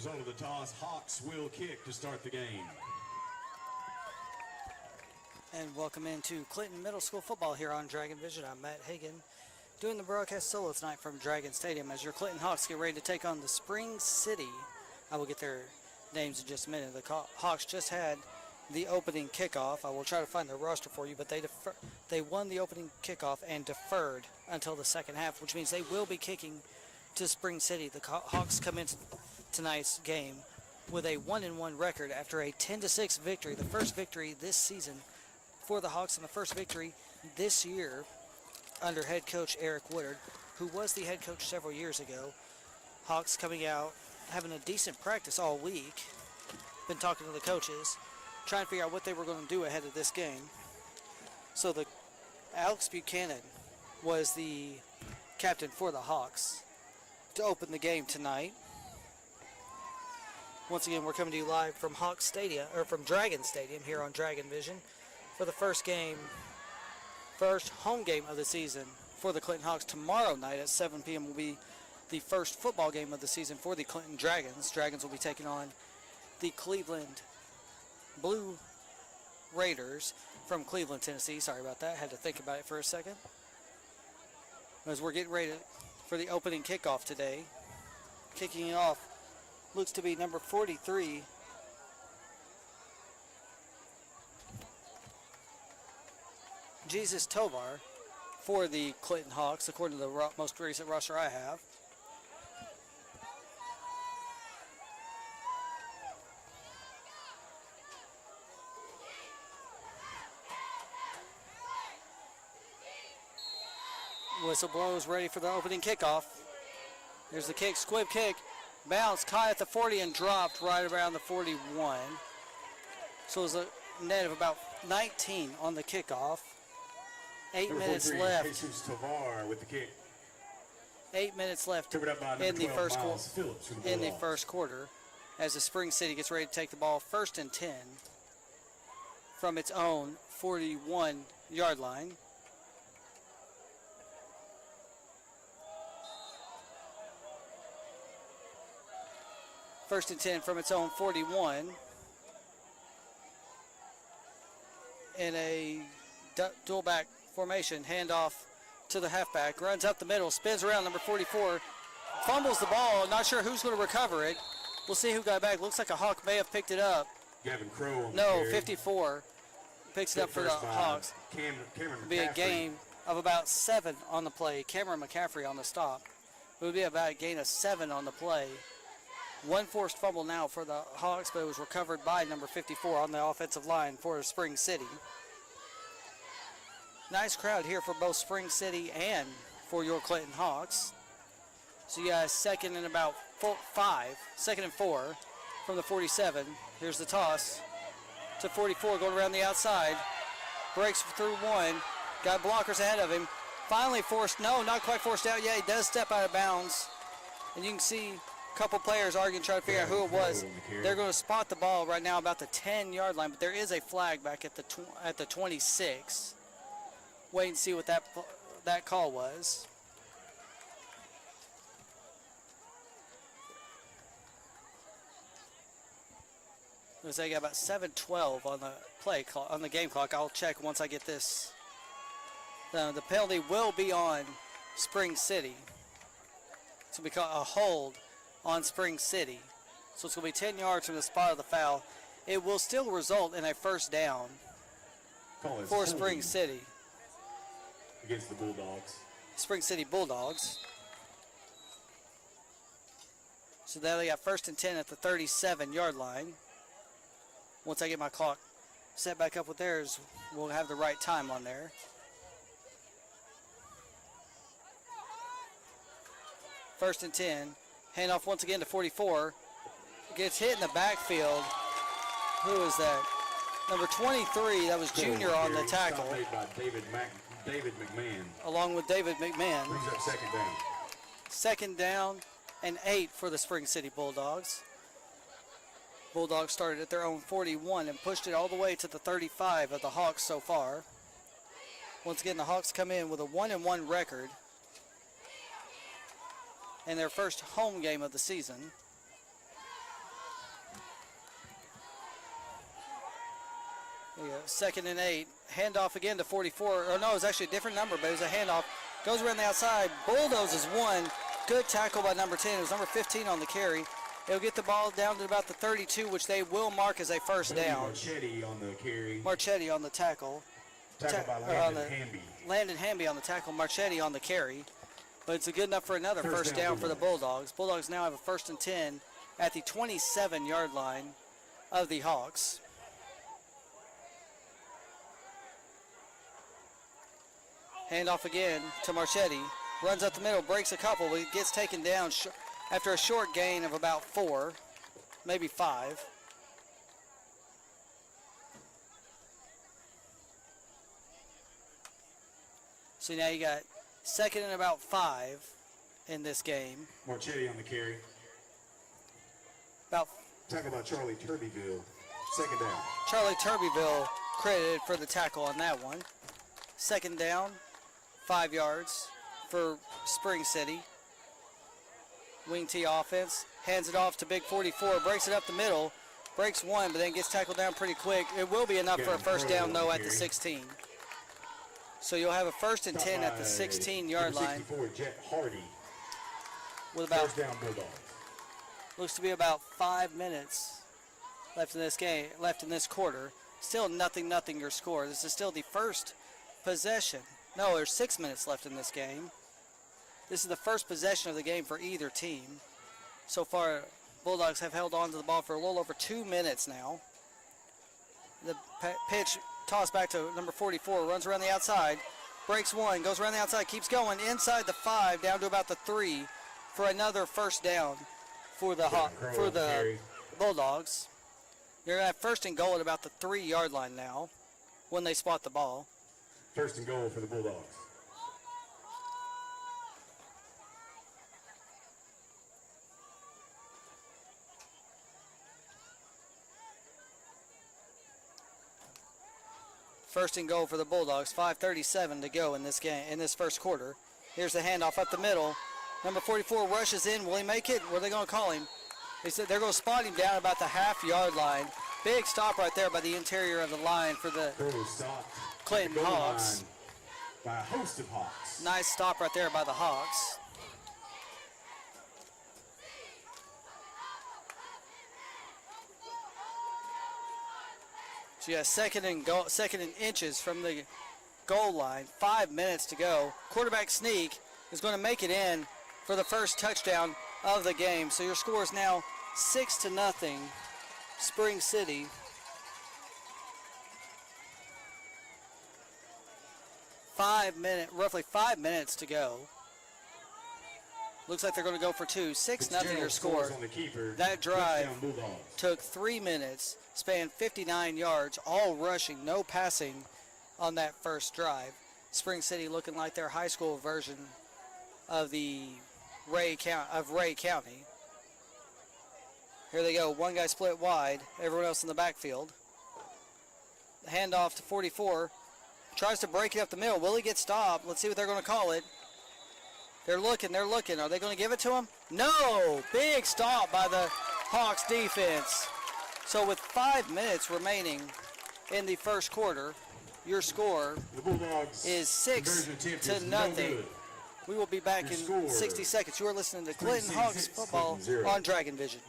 Result of the toss, Hawks will kick to start the game. And welcome into Clinton Middle School football here on Dragon Vision. I'm Matt Hagen, doing the broadcast solo tonight from Dragon Stadium as your Clinton Hawks get ready to take on the Spring City. I will get their names in just a minute. The Hawks just had the opening kickoff. I will try to find their roster for you, but they won the opening kickoff and deferred until the second half, which means they will be kicking to Spring City. The Hawks come into tonight's game with a 1-1 record after a 10-6 victory, the first victory this season for the Hawks and the first victory this year under head coach Eric Woodard, who was the head coach several years ago. Hawks coming out, having a decent practice all week. Been talking to the coaches, trying to figure out what they were going to do ahead of this game. So Alex Buchanan was the captain for the Hawks to open the game tonight. Once again, we're coming to you live from from Dragon Stadium here on Dragon Vision for the first home game of the season for the Clinton Hawks. Tomorrow night at 7 p.m. will be the first football game of the season for the Clinton Dragons. Dragons will be taking on the Cleveland Blue Raiders from Cleveland, Tennessee. Sorry about that. Had to think about it for a second. As we're getting ready for the opening kickoff today. Kicking it off looks to be number 43, Jesus Tovar, for the Clinton Hawks, according to the most recent roster I have. Whistle blows, ready for the opening kickoff. Here's the kick, squib kick, bounce, caught at the 40 and dropped right around the 41. So it was a net of about 19 on the kickoff. 8 minutes left. Jesus Tovar with the kick. 8 minutes left in the first quarter as the Spring City gets ready to take the ball first and 10 from its own 41-yard line. First and 10 from its own 41. In a dual back formation, handoff to the halfback. Runs up the middle, spins around, number 44. Fumbles the ball, not sure who's going to recover it. We'll see who got it back. Looks like a Hawk may have picked it up. Gavin Crow. No, 54 picks it up for the Hawks. Cameron Be a gain of about 7 on the play. Cameron McCaffrey on the stop. It would be about a gain of 7 on the play. One forced fumble now for the Hawks, but it was recovered by number 54 on the offensive line for Spring City. Nice crowd here for both Spring City and for your Clinton Hawks. So you guys second and about 4 from the 47. Here's the toss to 44 going around the outside. Breaks through one. Got blockers ahead of him. Finally forced, no, not quite forced out yet. He does step out of bounds. And you can see couple players arguing, trying to figure out who it was. They're going to spot the ball right now about the 10-yard line, but there is a flag back at the 26. Wait and see what that call was. Looks like I got about 7:12 on the game clock. I'll check once I get this. The penalty will be on Spring City. It's going to be called a hold on Spring City. So it's going to be 10 yards from the spot of the foul. It will still result in a first down for Spring City. Against the Bulldogs. Spring City Bulldogs. So now they got first and 10 at the 37-yard line. Once I get my clock set back up with theirs, we'll have the right time on there. First and 10. Handoff once again to 44. Gets hit in the backfield. Who is that? Number 23, that was Junior on the tackle. Made by David McMahon. Along with David McMahon. Brings up second down. Second down and 8 for the Spring City Bulldogs. Bulldogs started at their own 41 and pushed it all the way to the 35 of the Hawks so far. Once again, the Hawks come in with a 1-1 record in their first home game of the season. There you go. 2nd and 8. Handoff again to 44. Or no, it was actually a different number, but it was a handoff. Goes around the outside. Bulldozes one. Good tackle by number 10. It was number 15 on the carry. They'll get the ball down to about the 32, which they will mark as a first down. Marchetti on the carry. Marchetti on the tackle. Tackle by Landon Hamby. Landon Hamby on the tackle. Marchetti on the carry. But it's good enough for another first down for the Bulldogs. Bulldogs now have a 1st and 10 at the 27-yard line of the Hawks. Handoff again to Marchetti. Runs up the middle, breaks a couple, but gets taken down after a short gain of about 4, maybe 5. So now you got 2nd and about 5 in this game. Marchetti on the carry. About tackle by Charlie Turbyville. 2nd down. Charlie Turbyville credited for the tackle on that one. 2nd down, 5 yards for Spring City. Wing T offense. Hands it off to Big 44. Breaks it up the middle. Breaks one, but then gets tackled down pretty quick. It will be enough for a first down, though, at the 16. So you'll have a 1st and 10 at the 16-yard line. 64, Jet Hardy. With about, first down, Bulldogs. Looks to be about 5 minutes left in this game, left in this quarter. Still nothing your score. This is still the first possession. No, there's 6 minutes left in this game. This is the first possession of the game for either team. So far, Bulldogs have held on to the ball for a little over 2 minutes now. The pitch tossed back to number 44, runs around the outside, breaks one, goes around the outside, keeps going inside the 5, down to about the 3 for another first down for the Bulldogs. You're going to have 1st and goal at about the 3-yard line now when they spot the ball. 1st and goal for the Bulldogs. First and goal for the Bulldogs. 5:37 to go in this game, in this first quarter. Here's the handoff up the middle. Number 44 rushes in. Will he make it? What are they going to call him? They said they're going to spot him down about the half-yard line. Big stop right there by the interior of the line for the Clinton Hawks. By a host of Hawks. Nice stop right there by the Hawks. So yeah, 2nd and inches from the goal line. 5 minutes to go. Quarterback sneak is going to make it in for the first touchdown of the game. So your score is now 6-0, Spring City. Roughly 5 minutes to go. Looks like they're going to go for 2. 6-0 your score. That drive took 3 minutes, spanned 59 yards, all rushing, no passing on that first drive. Spring City looking like their high school version of the Ray County. Here they go. One guy split wide, everyone else in the backfield. The handoff to 44. Tries to break it up the middle. Will he get stopped? Let's see what they're going to call it. They're looking. Are they going to give it to him? No! Big stop by the Hawks defense. So with 5 minutes remaining in the first quarter, your score is 6-0. We will be back in 60 seconds. You are listening to Clinton Hawks football on Dragon Vision.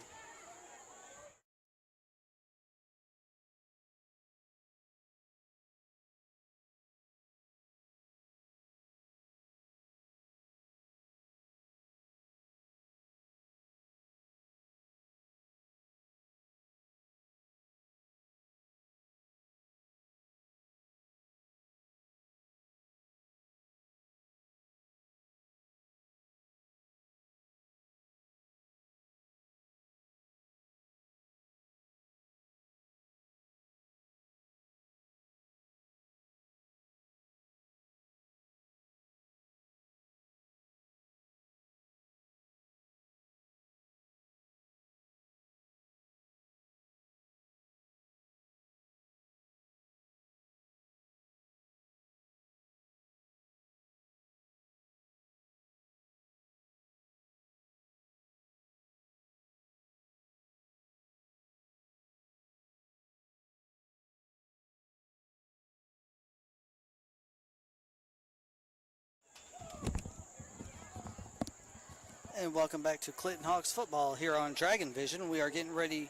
And welcome back to Clinton Hawks football here on Dragon Vision. We are getting ready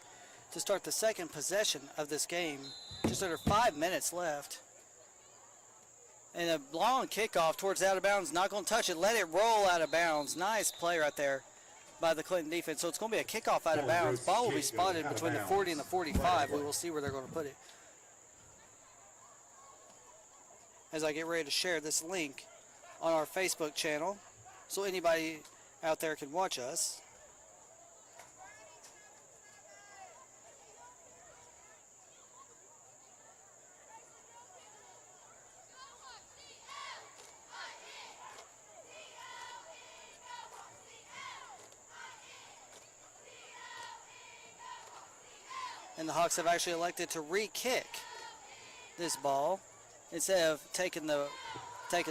to start the second possession of this game. Just under 5 minutes left. And a long kickoff towards out of bounds. Not going to touch it. Let it roll out of bounds. Nice play right there by the Clinton defense. So it's going to be a kickoff out of bounds. Ball will be spotted between the 40 and the 45. We will see where they're going to put it. As I get ready to share this link on our Facebook channel so anybody out there can watch us. And the Hawks have actually elected to re-kick this ball instead of taking the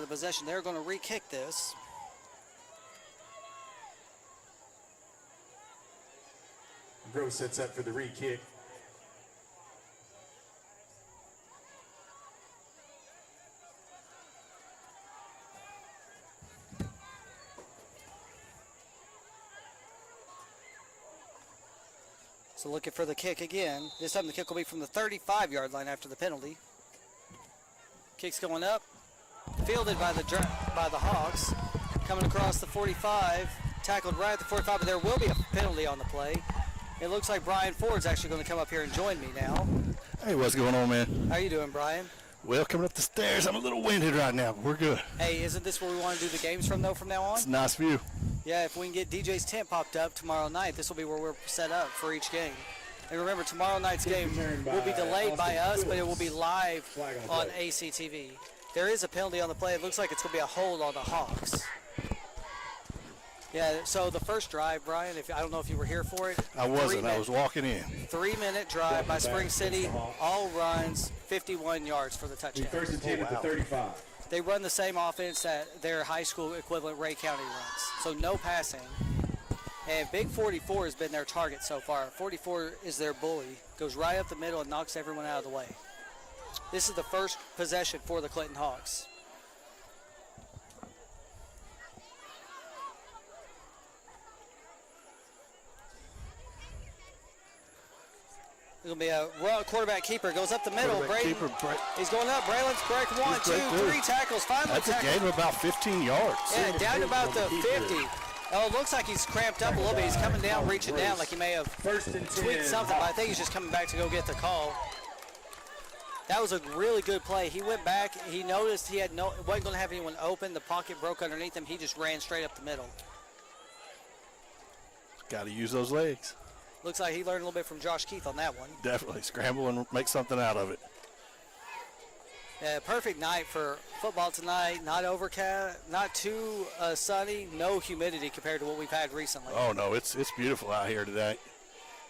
possession. They're going to re-kick this. Gross sets up for the re-kick. So looking for the kick again. This time the kick will be from the 35-yard line after the penalty. Kick's going up. Fielded by the Hawks. Coming across the 45. Tackled right at the 45, but there will be a penalty on the play. It looks like Brian Ford's actually going to come up here and join me now. Hey, what's going on, man? How you doing, Brian? Well, coming up the stairs, I'm a little winded right now, but we're good. Hey, isn't this where we want to do the games from, though, from now on? It's a nice view. Yeah, if we can get DJ's tent popped up tomorrow night, this will be where we're set up for each game. And remember, tomorrow night's game will be delayed by us, but it will be live on ACTV. There is a penalty on the play. It looks like it's going to be a hold on the Hawks. Yeah, so the first drive, Brian, I don't know if you were here for it. I wasn't. I was walking in. 3-minute drive by Spring City, all runs, 51 yards for the touchdown. First and 10 at the 35. They run the same offense that their high school equivalent Ray County runs, so no passing. And Big 44 has been their target so far. 44 is their bully, goes right up the middle and knocks everyone out of the way. This is the first possession for the Clinton Hawks. It'll be a quarterback keeper. Goes up the middle. He's going up. Braylon's break 1, 2, 3 tackles. Finally That's a gain of about 15 yards. Yeah, down to about the 50. Oh, it looks like he's cramped up a little bit. He's coming down, reaching down like he may have tweaked something, but I think he's just coming back to go get the call. That was a really good play. He went back. He noticed he wasn't going to have anyone open. The pocket broke underneath him. He just ran straight up the middle. Got to use those legs. Looks like he learned a little bit from Josh Keith on that one. Definitely scramble and make something out of it. Yeah, perfect night for football tonight. Not overcast, not too sunny, no humidity compared to what we've had recently. Oh no, it's beautiful out here today.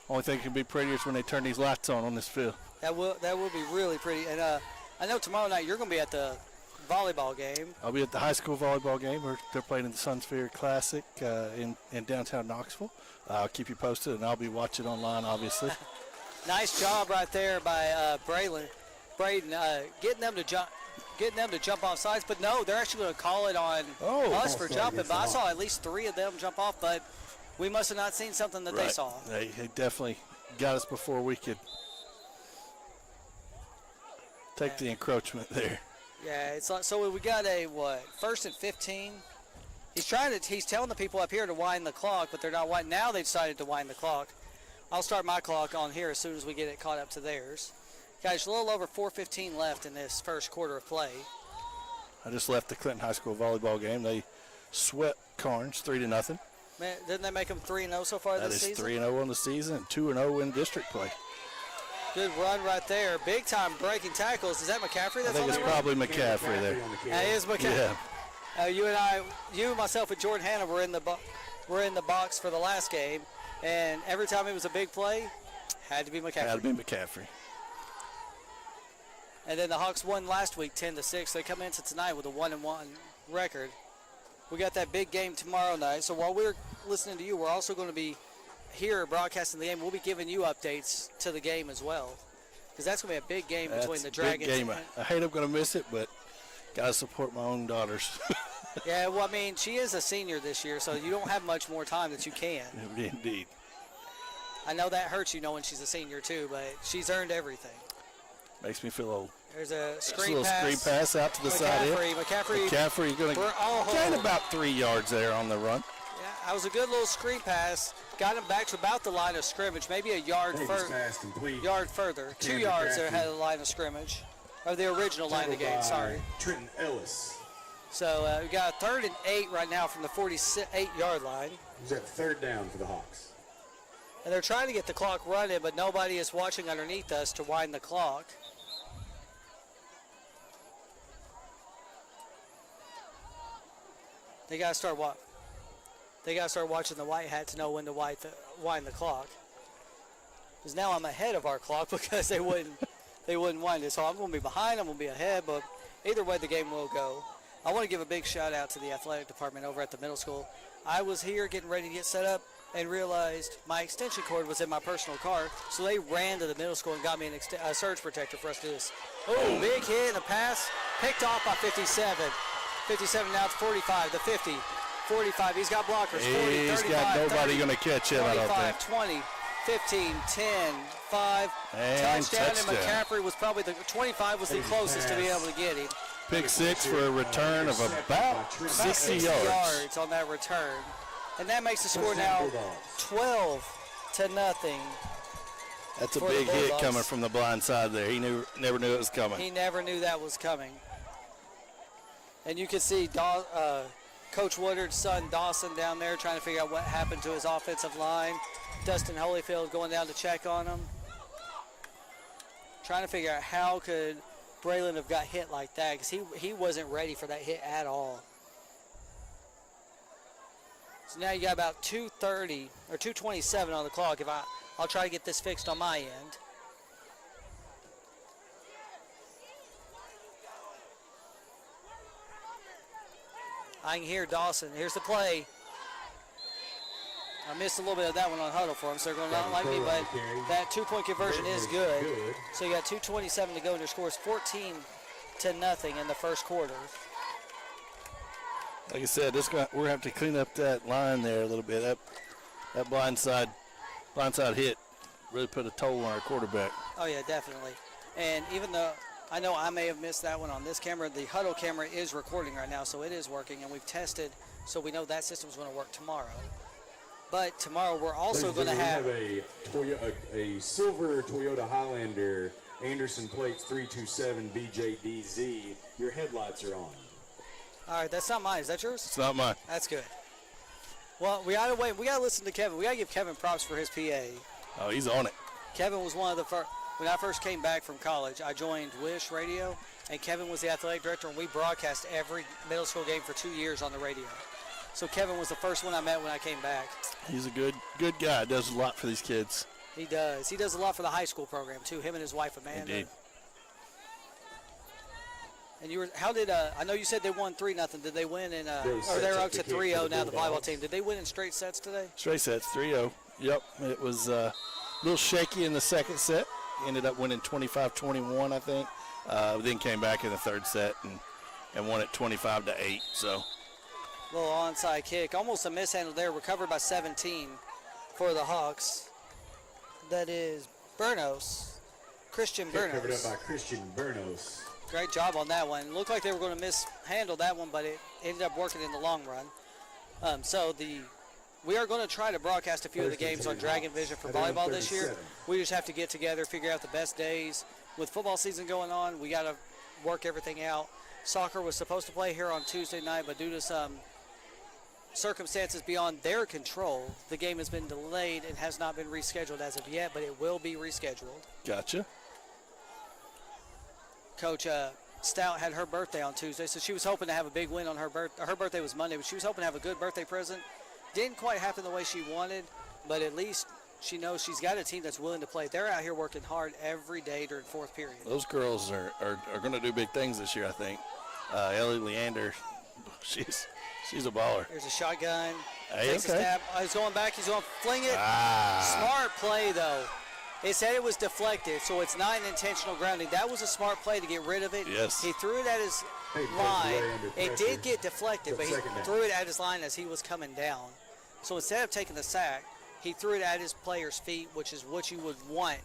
Only thing can be prettier is when they turn these lights on this field. That will be really pretty. And I know tomorrow night you're going to be at the volleyball game. I'll be at the high school volleyball game. They're playing in the Sunsphere Classic in downtown Knoxville. I'll keep you posted, and I'll be watching online, obviously. Nice job right there by Braden, getting them to jump off sides. But no, they're actually going to call it on us for jumping. But I saw at least 3 of them jump off, but we must have not seen something that they saw. They definitely got us before we could take the encroachment there. Yeah, it's like, so we got a first and 15. He's telling the people up here to wind the clock, but they're not winding. Now they've decided to wind the clock. I'll start my clock on here as soon as we get it caught up to theirs. Guys, a little over 4:15 left in this first quarter of play. I just left the Clinton High School volleyball game. They swept Carnes 3-0. Man, didn't they make them 3-0 so far this season? That is 3-0 on the season and 2-0 in district play. Good run right there. Big time breaking tackles. Is that McCaffrey that's on that run? I think it's probably McCaffrey there. That is McCaffrey. Yeah. You, myself, and Jordan Hanna were in the box for the last game, and every time it was a big play, had to be McCaffrey. Had to be McCaffrey. And then the Hawks won last week 10-6. They come into tonight with a 1-1 record. We got that big game tomorrow night. So while we're listening to you, we're also going to be here broadcasting the game. We'll be giving you updates to the game as well, because that's going to be a big game between the Dragons. Big game. I hate I'm going to miss it, but got to support my own daughters. Yeah, well, I mean, she is a senior this year, so you don't have much more time that you can. Indeed. I know that hurts you knowing she's a senior too, but she's earned everything. Makes me feel old. There's a Just a screen little pass. screen pass out to the side here. McCaffrey. You're going to gain about 3 yards there on the run. Yeah, that was a good little screen pass. Got him back to about the line of scrimmage, maybe a yard further. 2 yards there ahead of the line of scrimmage, or the original line of the game, sorry. Trenton Ellis. So we got a 3rd and 8 right now from the 48-yard line. Who's that 3rd down for the Hawks? And they're trying to get the clock running, but nobody is watching underneath us to wind the clock. They gotta start watching the white hat to know when to wind the clock. Because now I'm ahead of our clock because they wouldn't wind it. So I'm gonna be behind, I'm gonna be ahead, but either way the game will go. I want to give a big shout out to the athletic department over at the middle school. I was here getting ready to get set up and realized my extension cord was in my personal car, so they ran to the middle school and got me a surge protector for us to do this. Oh, big hit and a pass picked off by 57. 57 now it's 45, the 50, 45. He's got blockers. 40, He's 35, got nobody 30, going to catch him, I don't 25, think. 20, 15, 10, 5. And touchdown. And touchdown. McCaffrey was probably 25 was the closest to be able to get him. Pick 6 for a return of about 60 yards. On that return. And that makes the score now 12-0. That's a for the big hit Bulldogs. coming from the blind side there. He never knew it was coming. He never knew that was coming. And you can see Coach Woodard's son Dawson down there trying to figure out what happened to his offensive line. Dustin Holyfield going down to check on him. Trying to figure out how could Braylon have got hit like that, because he wasn't ready for that hit at all. So now you got about 2:30 or 2:27 on the clock. I'll try to get this fixed on my end. I can hear Dawson. Here's the play. I missed a little bit of that one on huddle for him, so they're going to not like me, but that 2-point conversion is good. So you got 2:27 to go, and your score is 14-0 in the first quarter. Like I said, we're going to have to clean up that line there a little bit. That blindside hit really put a toll on our quarterback. Oh, yeah, definitely. And even though I know I may have missed that one on this camera, the huddle camera is recording right now, so it is working, and we've tested, so we know that system's going to work tomorrow. But tomorrow we're also going to have a silver Toyota Highlander, Anderson plates 327 BJDZ. Your headlights are on. All right, that's not mine. Is that yours? It's not mine. That's good. Well, we gotta wait. We gotta listen to Kevin. We gotta give Kevin props for his PA. Oh, he's on it. Kevin was one of the first. When I first came back from college, I joined Wish Radio, and Kevin was the athletic director, and we broadcast every middle school game for 2 years on the radio. So Kevin was the first one I met when I came back. He's a good guy. Does a lot for these kids. He does. He does a lot for the high school program too. Him and his wife Amanda. Indeed. And I know you said they won 3-0. Did they win in? Or they're up to 3-0 now. The volleyball team. Did they win in straight sets today? Straight sets, 3-0. Yep. It was a little shaky in the second set. Ended up winning 25-21, I think. Then came back in the third set and won it 25-8. So. Little onside kick, almost a mishandle there. Recovered by 17 for the Hawks. That is Christian Bernos. Covered up by Christian Bernos. Great job on that one. Looked like they were going to mishandle that one, but it ended up working in the long run. We are going to try to broadcast a few of the games on Dragon Vision for volleyball this year. We just have to get together, figure out the best days. With football season going on, we got to work everything out. Soccer was supposed to play here on Tuesday night, but due to some circumstances beyond their control, the game has been delayed and has not been rescheduled as of yet, but it will be rescheduled. Gotcha. Coach Stout had her birthday on Tuesday, so she was hoping to have a big win on her birthday. Her birthday was Monday, but she was hoping to have a good birthday present. Didn't quite happen the way she wanted, but at least she knows she's got a team that's willing to play. They're out here working hard every day during fourth period. Those girls are going to do big things this year, I think. Ellie Leander, she's a baller. There's a shotgun. Hey, Takes a stab. He's going back. He's going to fling it. Ah. Smart play, though. It said it was deflected, so it's not an intentional grounding. That was a smart play to get rid of it. Yes. He threw it at his line. It did get deflected, but he threw it at his line as he was coming down. So instead of taking the sack, he threw it at his player's feet, which is what you would want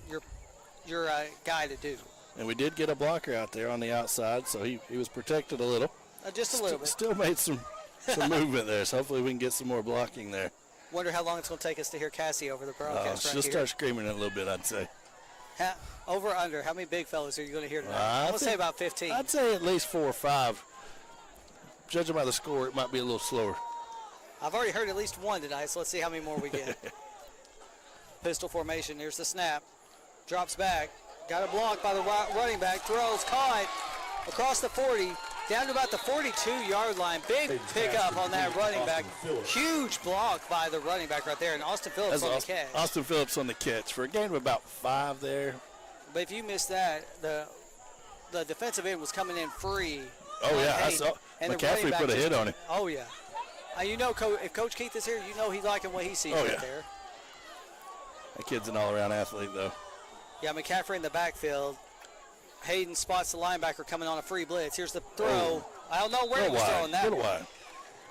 your guy to do. And we did get a blocker out there on the outside, so he was protected a little. Just a little bit. Still made some movement there, so hopefully we can get some more blocking there. Wonder how long it's going to take us to hear Cassie over the broadcast She'll start screaming in a little bit, I'd say. Over or under, how many big fellas are you going to hear tonight? I'm going to say about 15. I'd say at least 4 or 5. Judging by the score, it might be a little slower. I've already heard at least one tonight, so let's see how many more we get. Pistol formation. Here's the snap. Drops back. Got a block by the running back. Throws. Caught. Across the 40. Down to about the 42-yard line. Big pickup on that running back. Huge block by the running back right there. And Austin Phillips on the catch. Austin Phillips on the catch for a gain of about 5 there. But if you missed that, the defensive end was coming in free. Oh, yeah. I saw McCaffrey put a hit on it. Oh, yeah. You know, if Coach Keith is here, you know he's liking what he sees right there. That kid's an all-around athlete, though. Yeah, McCaffrey in the backfield. Hayden spots the linebacker coming on a free blitz. Here's the throw. Oh. I don't know where he was throwing that one. Wide.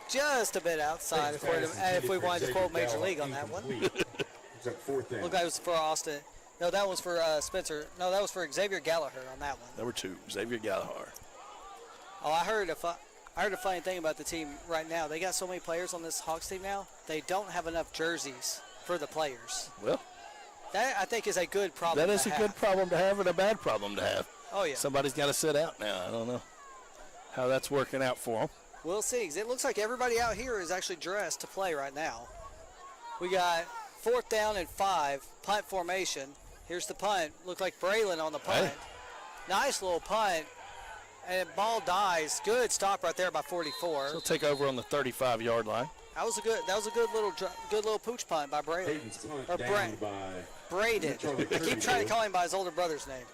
Just a bit outside if we wanted to quote Major League on that one. Looked like it was for Austin. No, that was for Spencer. No, that was for Xavier Gallagher on that one. Number 2, Xavier Gallagher. Oh, I heard a funny thing about the team right now. They got so many players on this Hawks team now, they don't have enough jerseys for the players. Well, that, I think, is a good problem to have. That is a good problem to have and a bad problem to have. Oh, yeah. Somebody's got to sit out now. I don't know how that's working out for them. We'll see. It looks like everybody out here is actually dressed to play right now. We got 4th down and 5, punt formation. Here's the punt. Looked like Braylon on the punt. Hey. Nice little punt. And ball dies. Good stop right there by 44. She'll take over on the 35-yard line. That was a good little pooch punt by Braylon. Or Braden. I keep trying to call him by his older brother's name.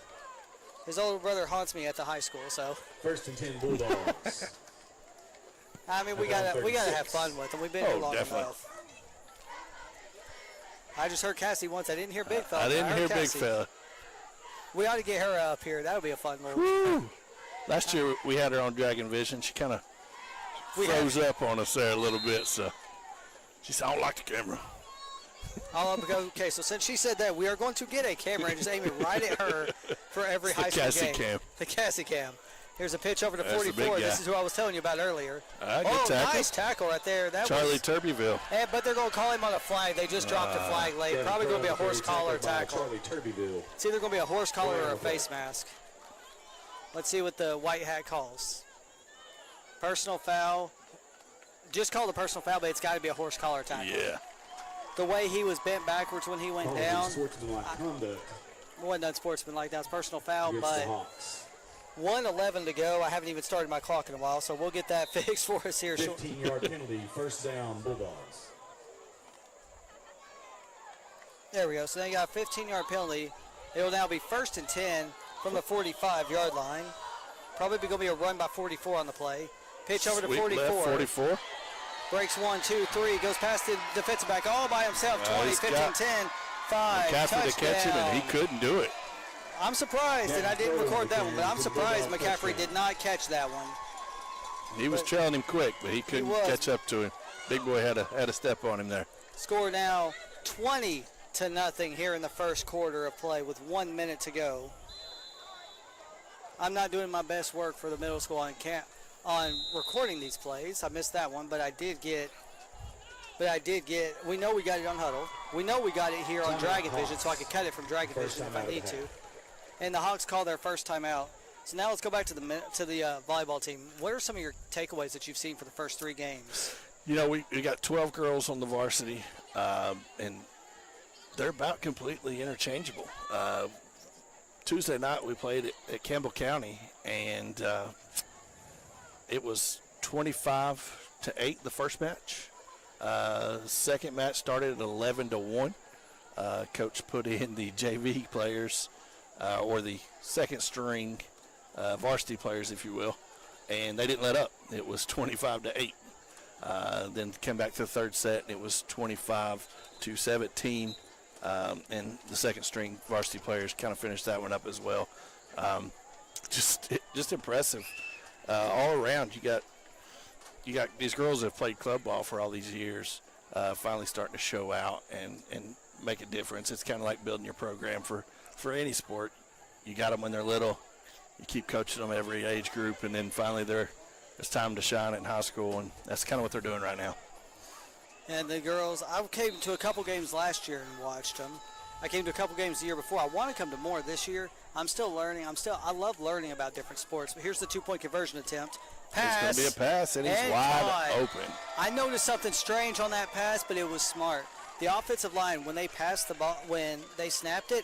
His older brother haunts me at the high school, so. 1st and 10 Bulldogs. I mean, we gotta have fun with them. We've been here long enough. I just heard Cassie once. I didn't hear Big Fella. I didn't hear Big Fella. We ought to get her up here. That would be a fun little. Woo! Last year we had her on Dragon Vision. She kind of froze up on us there a little bit, so she said, "I don't like the camera." Okay, so since she said that, we are going to get a camera and just aim it right at her for every high school game. Cam. The Cassie cam. Here's a pitch over to 44. This is who I was telling you about earlier. Good tackle. Nice tackle right there. That Charlie Turbyville. But they're going to call him on a flag. They just dropped a flag late. Probably going to be a horse collar tackle. Charlie Turbyville. It's either going to be a horse collar or a face mask. Let's see what the white hat calls. Personal foul. Just call the personal foul, but it's got to be a horse collar tackle. Yeah. The way he was bent backwards when he went down. Sportsmanlike conduct. Wasn't unsportsmanlike. That was personal foul, Against but the Hawks. 1:11 to go. I haven't even started my clock in a while, so we'll get that fixed for us here. 15-yard penalty, 1st down, Bulldogs. There we go. So they got a 15-yard penalty. It will now be 1st and 10 from the 45-yard line. Probably going to be a run by 44 on the play. Pitch over to 44. Left, 44. Breaks 1, 2, 3. Goes past the defensive back all by himself. 20, 15, 10, 5. McCaffrey to catch him, and he couldn't do it. I'm surprised, and I didn't record that one, but I'm surprised McCaffrey did not catch that one. He was trailing him quick, but he couldn't catch up to him. Big boy had a step on him there. Score now 20-0 here in the first quarter of play with 1 minute to go. I'm not doing my best work for the middle school on recording these plays. I missed that one, but I did get. We know we got it on Huddle. We know we got it here on Dragon Vision, so I can cut it from Dragon Vision if I need to. And the Hawks call their first timeout. So now let's go back to the volleyball team. What are some of your takeaways that you've seen for the first 3 games? You know, we got 12 girls on the varsity, and they're about completely interchangeable. Tuesday night we played at Campbell County, and it was 25-8 the first match. Second match started at 11-1. Coach put in the JV players, or the second string varsity players, if you will, and they didn't let up. It was 25-8. Then came back to the third set, and it was 25-17. and the second string varsity players kind of finished that one up as well. Just impressive all around. You got these girls that have played club ball for all these years, finally starting to show out and make a difference. It's kind of like building your program for any sport. You got them when they're little. You keep coaching them every age group, and then finally it's time to shine in high school, and that's kind of what they're doing right now. And the girls, I came to a couple games last year and watched them. I came to a couple games the year before. I want to come to more this year. I'm still learning. I love learning about different sports. But here's the 2-point conversion attempt. Pass. It's going to be a pass, and he's wide open. I noticed something strange on that pass, but it was smart. The offensive line, when they passed the ball, when they snapped it,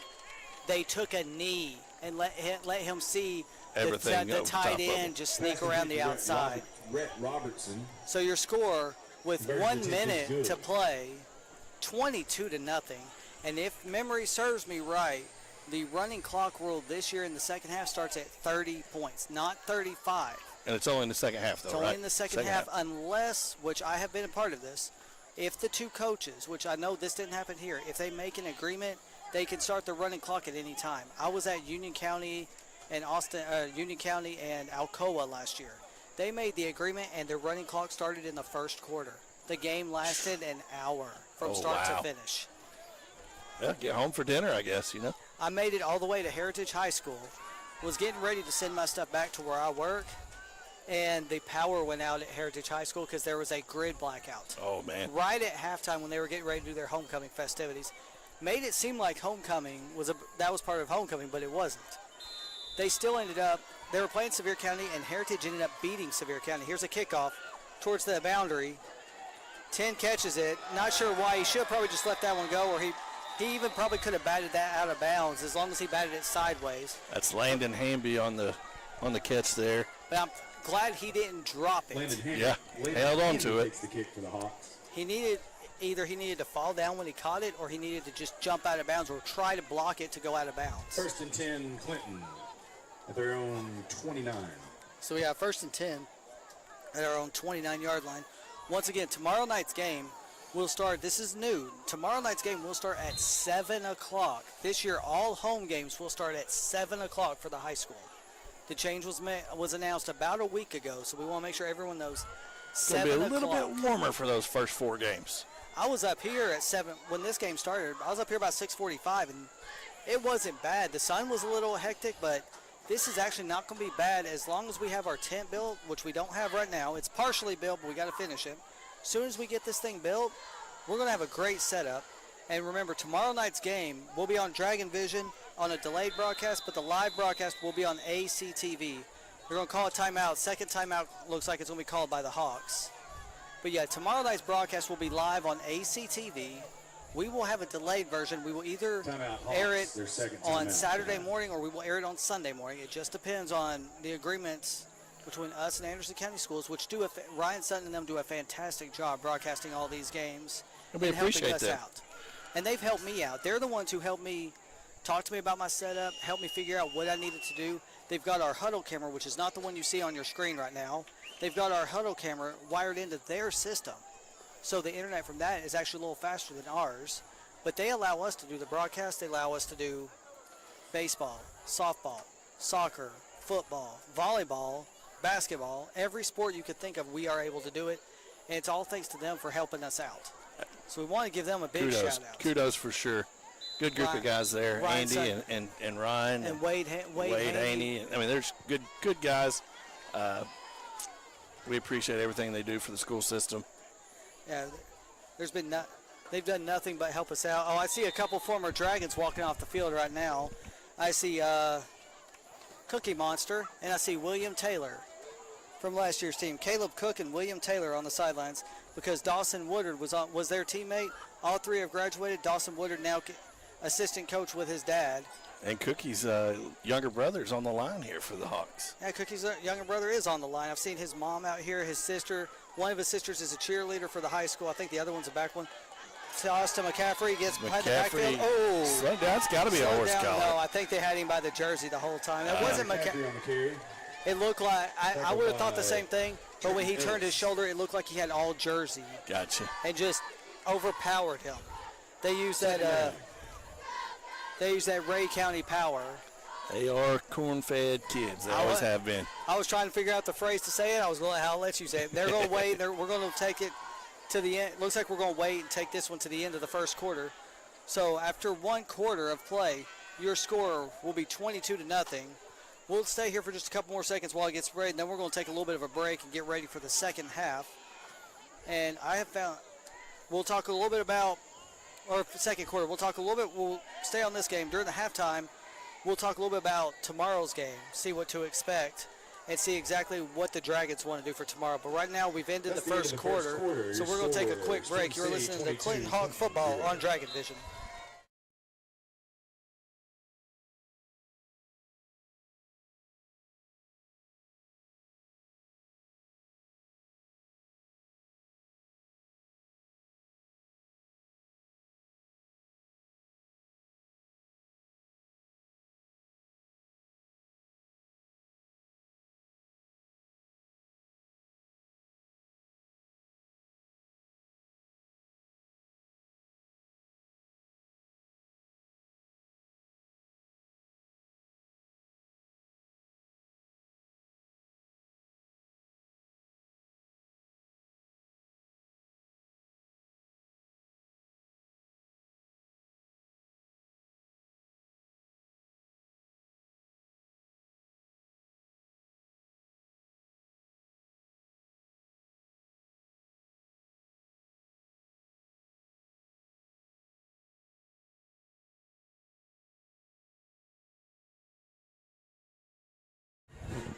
they took a knee and let him see everything. The tight end just sneak around the outside. Rhett Robertson. So your score with 1 minute to play, 22-0. And if memory serves me right, the running clock rule this year in the second half starts at 30 points, not 35. And it's only in the second half, though, It's only in the second half, unless, which I have been a part of this, if the two coaches, which I know this didn't happen here, if they make an agreement, they can start the running clock at any time. I was at Union County and Alcoa last year. They made the agreement, and their running clock started in the first quarter. The game lasted an hour from start to finish. Yeah, get home for dinner, I guess, I made it all the way to Heritage High School, was getting ready to send my stuff back to where I work, and the power went out at Heritage High School because there was a grid blackout. Oh, man. Right at halftime when they were getting ready to do their homecoming festivities. Made it seem like homecoming was part of homecoming, but it wasn't. They still ended up, they were playing Sevier County, and Heritage ended up beating Sevier County. Here's a kickoff towards the boundary. 10 catches it. Not sure why. He should have probably just let that one go, or he even probably could have batted that out of bounds as long as he batted it sideways. That's Landon Hamby on the catch there. But I'm glad he didn't drop it. Held on to it. Takes the kick for the Hawks. He needed to fall down when he caught it, or he needed to just jump out of bounds or try to block it to go out of bounds. 1st and 10, Clinton at their own 29. So we have 1st and 10 at our own 29-yard line. Once again, tomorrow night's game will start. This is new. Tomorrow night's game will start at 7 o'clock. This year, all home games will start at 7 o'clock for the high school. The change was announced about a week ago, so we want to make sure everyone knows 7 o'clock. It'll be a little bit warmer for those first 4 games. I was up here at 7 when this game started. I was up here about 6:45, and it wasn't bad. The sun was a little hectic, but this is actually not going to be bad as long as we have our tent built, which we don't have right now. It's partially built, but we got to finish it. As soon as we get this thing built, we're going to have a great setup. And remember, tomorrow night's game will be on Dragon Vision on a delayed broadcast, but the live broadcast will be on ACTV. They're going to call a timeout. Second timeout looks like it's going to be called by the Hawks. But yeah, tomorrow night's broadcast will be live on ACTV. We will have a delayed version. We will either air it on Saturday morning or we will air it on Sunday morning. It just depends on the agreements between us and Anderson County Schools, which Ryan Sutton and them do a fantastic job broadcasting all these games and helping us out. And they've helped me out. They're the ones who helped me talk to me about my setup, help me figure out what I needed to do. They've got our huddle camera, which is not the one you see on your screen right now. They've got our huddle camera wired into their system. So the internet from that is actually a little faster than ours. But they allow us to do the broadcast. They allow us to do baseball, softball, soccer, football, volleyball, basketball. Every sport you could think of, we are able to do it. And it's all thanks to them for helping us out. So we want to give them a big shout out. Kudos for sure. Good group of guys there. Ryan Andy and Ryan. And Wade Haney. I mean, there's good guys. We appreciate everything they do for the school system. Yeah, they've done nothing but help us out. Oh, I see a couple former Dragons walking off the field right now. I see Cookie Monster, and I see William Taylor from last year's team. Caleb Cook and William Taylor on the sidelines because Dawson Woodard was their teammate. All three have graduated. Dawson Woodard now assistant coach with his dad. And Cookie's younger brother's on the line here for the Hawks. Yeah, Cookie's younger brother is on the line. I've seen his mom out here, his sister. One of his sisters is a cheerleader for the high school. I think the other one's a back one. Toss to McCaffrey, gets behind the backfield. Oh! Slow down. That's got to be a horse collar. No, I think they had him by the jersey the whole time. It wasn't McCaffrey. It looked like, I would have thought the same thing, but when he turned his shoulder, it looked like he had all jersey. Gotcha. And just overpowered him. They used that They use that Ray County power. They are corn-fed kids. They always have been. I was trying to figure out the phrase to say it. I was going to I'll let you say it. They're going to wait. We're going to take it to the end. Looks like we're going to wait and take this one to the end of the first quarter. So after 1 quarter of play, your score will be 22-0. We'll stay here for just a couple more seconds while it gets ready, and then we're going to take a little bit of a break and get ready for the second half. And I have found we'll talk a little bit about, or second quarter, we'll talk a little bit, we'll stay on this game. During the halftime, we'll talk a little bit about tomorrow's game, see what to expect, and see exactly what the Dragons want to do for tomorrow. But right now, we've ended the first quarter, so we're going to take a quick break. You're listening to Clinton Hawk Football on Dragon Vision.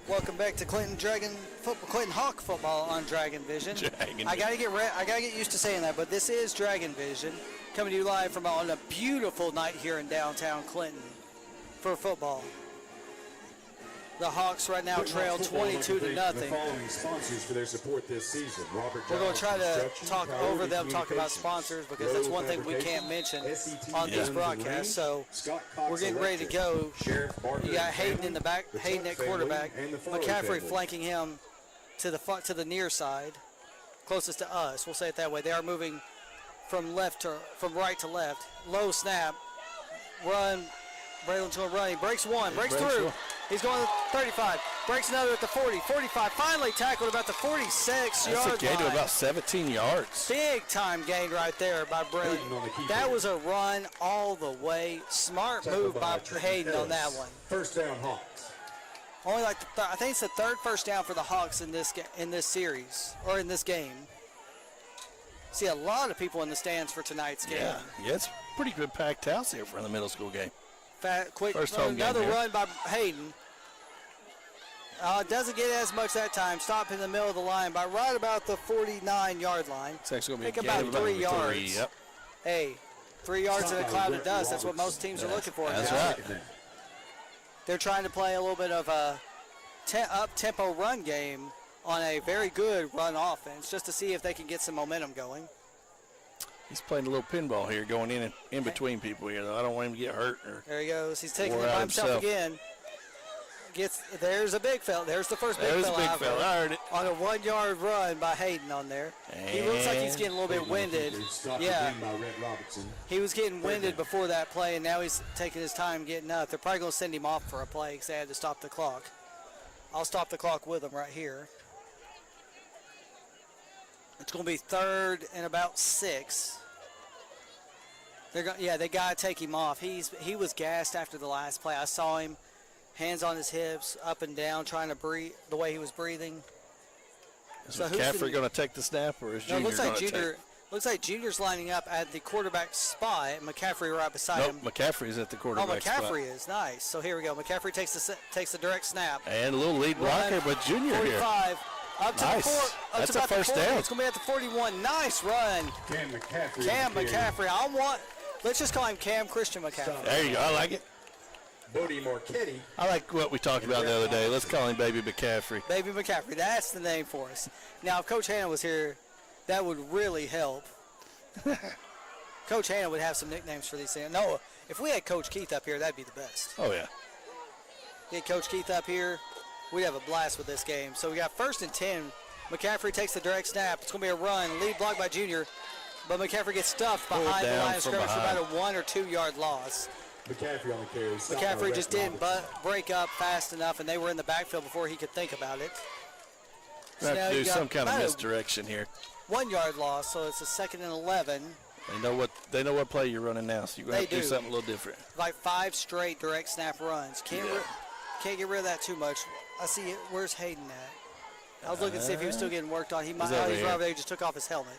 Welcome back to Clinton Hawk Football on Dragon Vision. I gotta get used to saying that, but this is Dragon Vision coming to you live from on a beautiful night here in downtown Clinton for football. The Hawks right now trail 22-0. The following sponsors for their support this season. We're going to try to talk over them, talk about sponsors, because that's one thing we can't mention on this broadcast. So we're getting ready to go. You got Hagen in the back, Hagen at quarterback, McCaffrey flanking him to the near side, closest to us. We'll say it that way. They are moving from right to left. Low snap, run. Braylon's going to run. He breaks one, breaks through. He's going to 35, breaks another at the 40, 45, finally tackled about the 46-yard line. That's a gain to about 17 yards. Big time gain right there by Braylon. That was a run all the way. Smart move by Hayden on that one. First down, Hawks. Only like I think it's the third first down for the Hawks in this series or in this game. See a lot of people in the stands for tonight's game. Yeah, it's pretty good packed house here for the middle school game. Quick, another run by Hayden. Doesn't get as much that time. Stop in the middle of the line by right about the 49-yard line. It's actually going to be about 3 yards. Yep. Hey, 3 yards in a cloud of dust. That's what most teams are looking for. That's right. They're trying to play a little bit of a up-tempo run game on a very good run offense just to see if they can get some momentum going. He's playing a little pinball here, going in between people here, though. I don't want him to get hurt. There he goes. He's taking it by himself again. There's a big fella. There's the first big fella. I heard it. On a 1-yard run by Hayden on there. He looks like he's getting a little bit winded. Yeah. He was getting winded before that play, and now he's taking his time getting up. They're probably going to send him off for a play because they had to stop the clock. I'll stop the clock with him right here. It's going to be 3rd and about 6. They got to take him off. He was gassed after the last play. I saw him, hands on his hips, up and down, trying to breathe the way he was breathing. Is McCaffrey going to take the snap, or is Junior going to take? Looks like Junior's lining up at the quarterback spot, and McCaffrey right beside him. McCaffrey's at the quarterback spot. Oh, McCaffrey is nice. So here we go. McCaffrey takes the direct snap. And a little lead blocker, but Junior 45, here. Up to nice. the 4. That's a first down. It's going to be at the 41. Nice run. Cam McCaffrey. Let's just call him Cam Christian McCaffrey. There you go. I like it. Bodie Marchetti. I like what we talked about the other day. Let's call him Baby McCaffrey. Baby McCaffrey. That's the name for us. Now, if Coach Hanna was here, that would really help. Coach Hanna would have some nicknames for these things. No, if we had Coach Keith up here, that'd be the best. Oh, yeah. Get Coach Keith up here. We'd have a blast with this game. So we got 1st and 10. McCaffrey takes the direct snap. It's going to be a run. Lead block by Junior. But McCaffrey gets stuffed behind the line of scrimmage for about a 1 or 2 yard loss. McCaffrey on the carry. Stopped by McCaffrey Rhett just didn't Robertson. break up fast enough, and they were in the backfield before he could think about it. Have now to do you got some kind of about a misdirection here. 1 yard loss, so it's a 2nd and 11. They know what play you're running now, so you're gonna have to do do. something a little different. Like 5 straight direct snap runs. Can't get rid of that too much. I see it. Where's Hagen at? I was looking to see if he was still getting worked on. He might. over He's here. right over there. He just took off his helmet.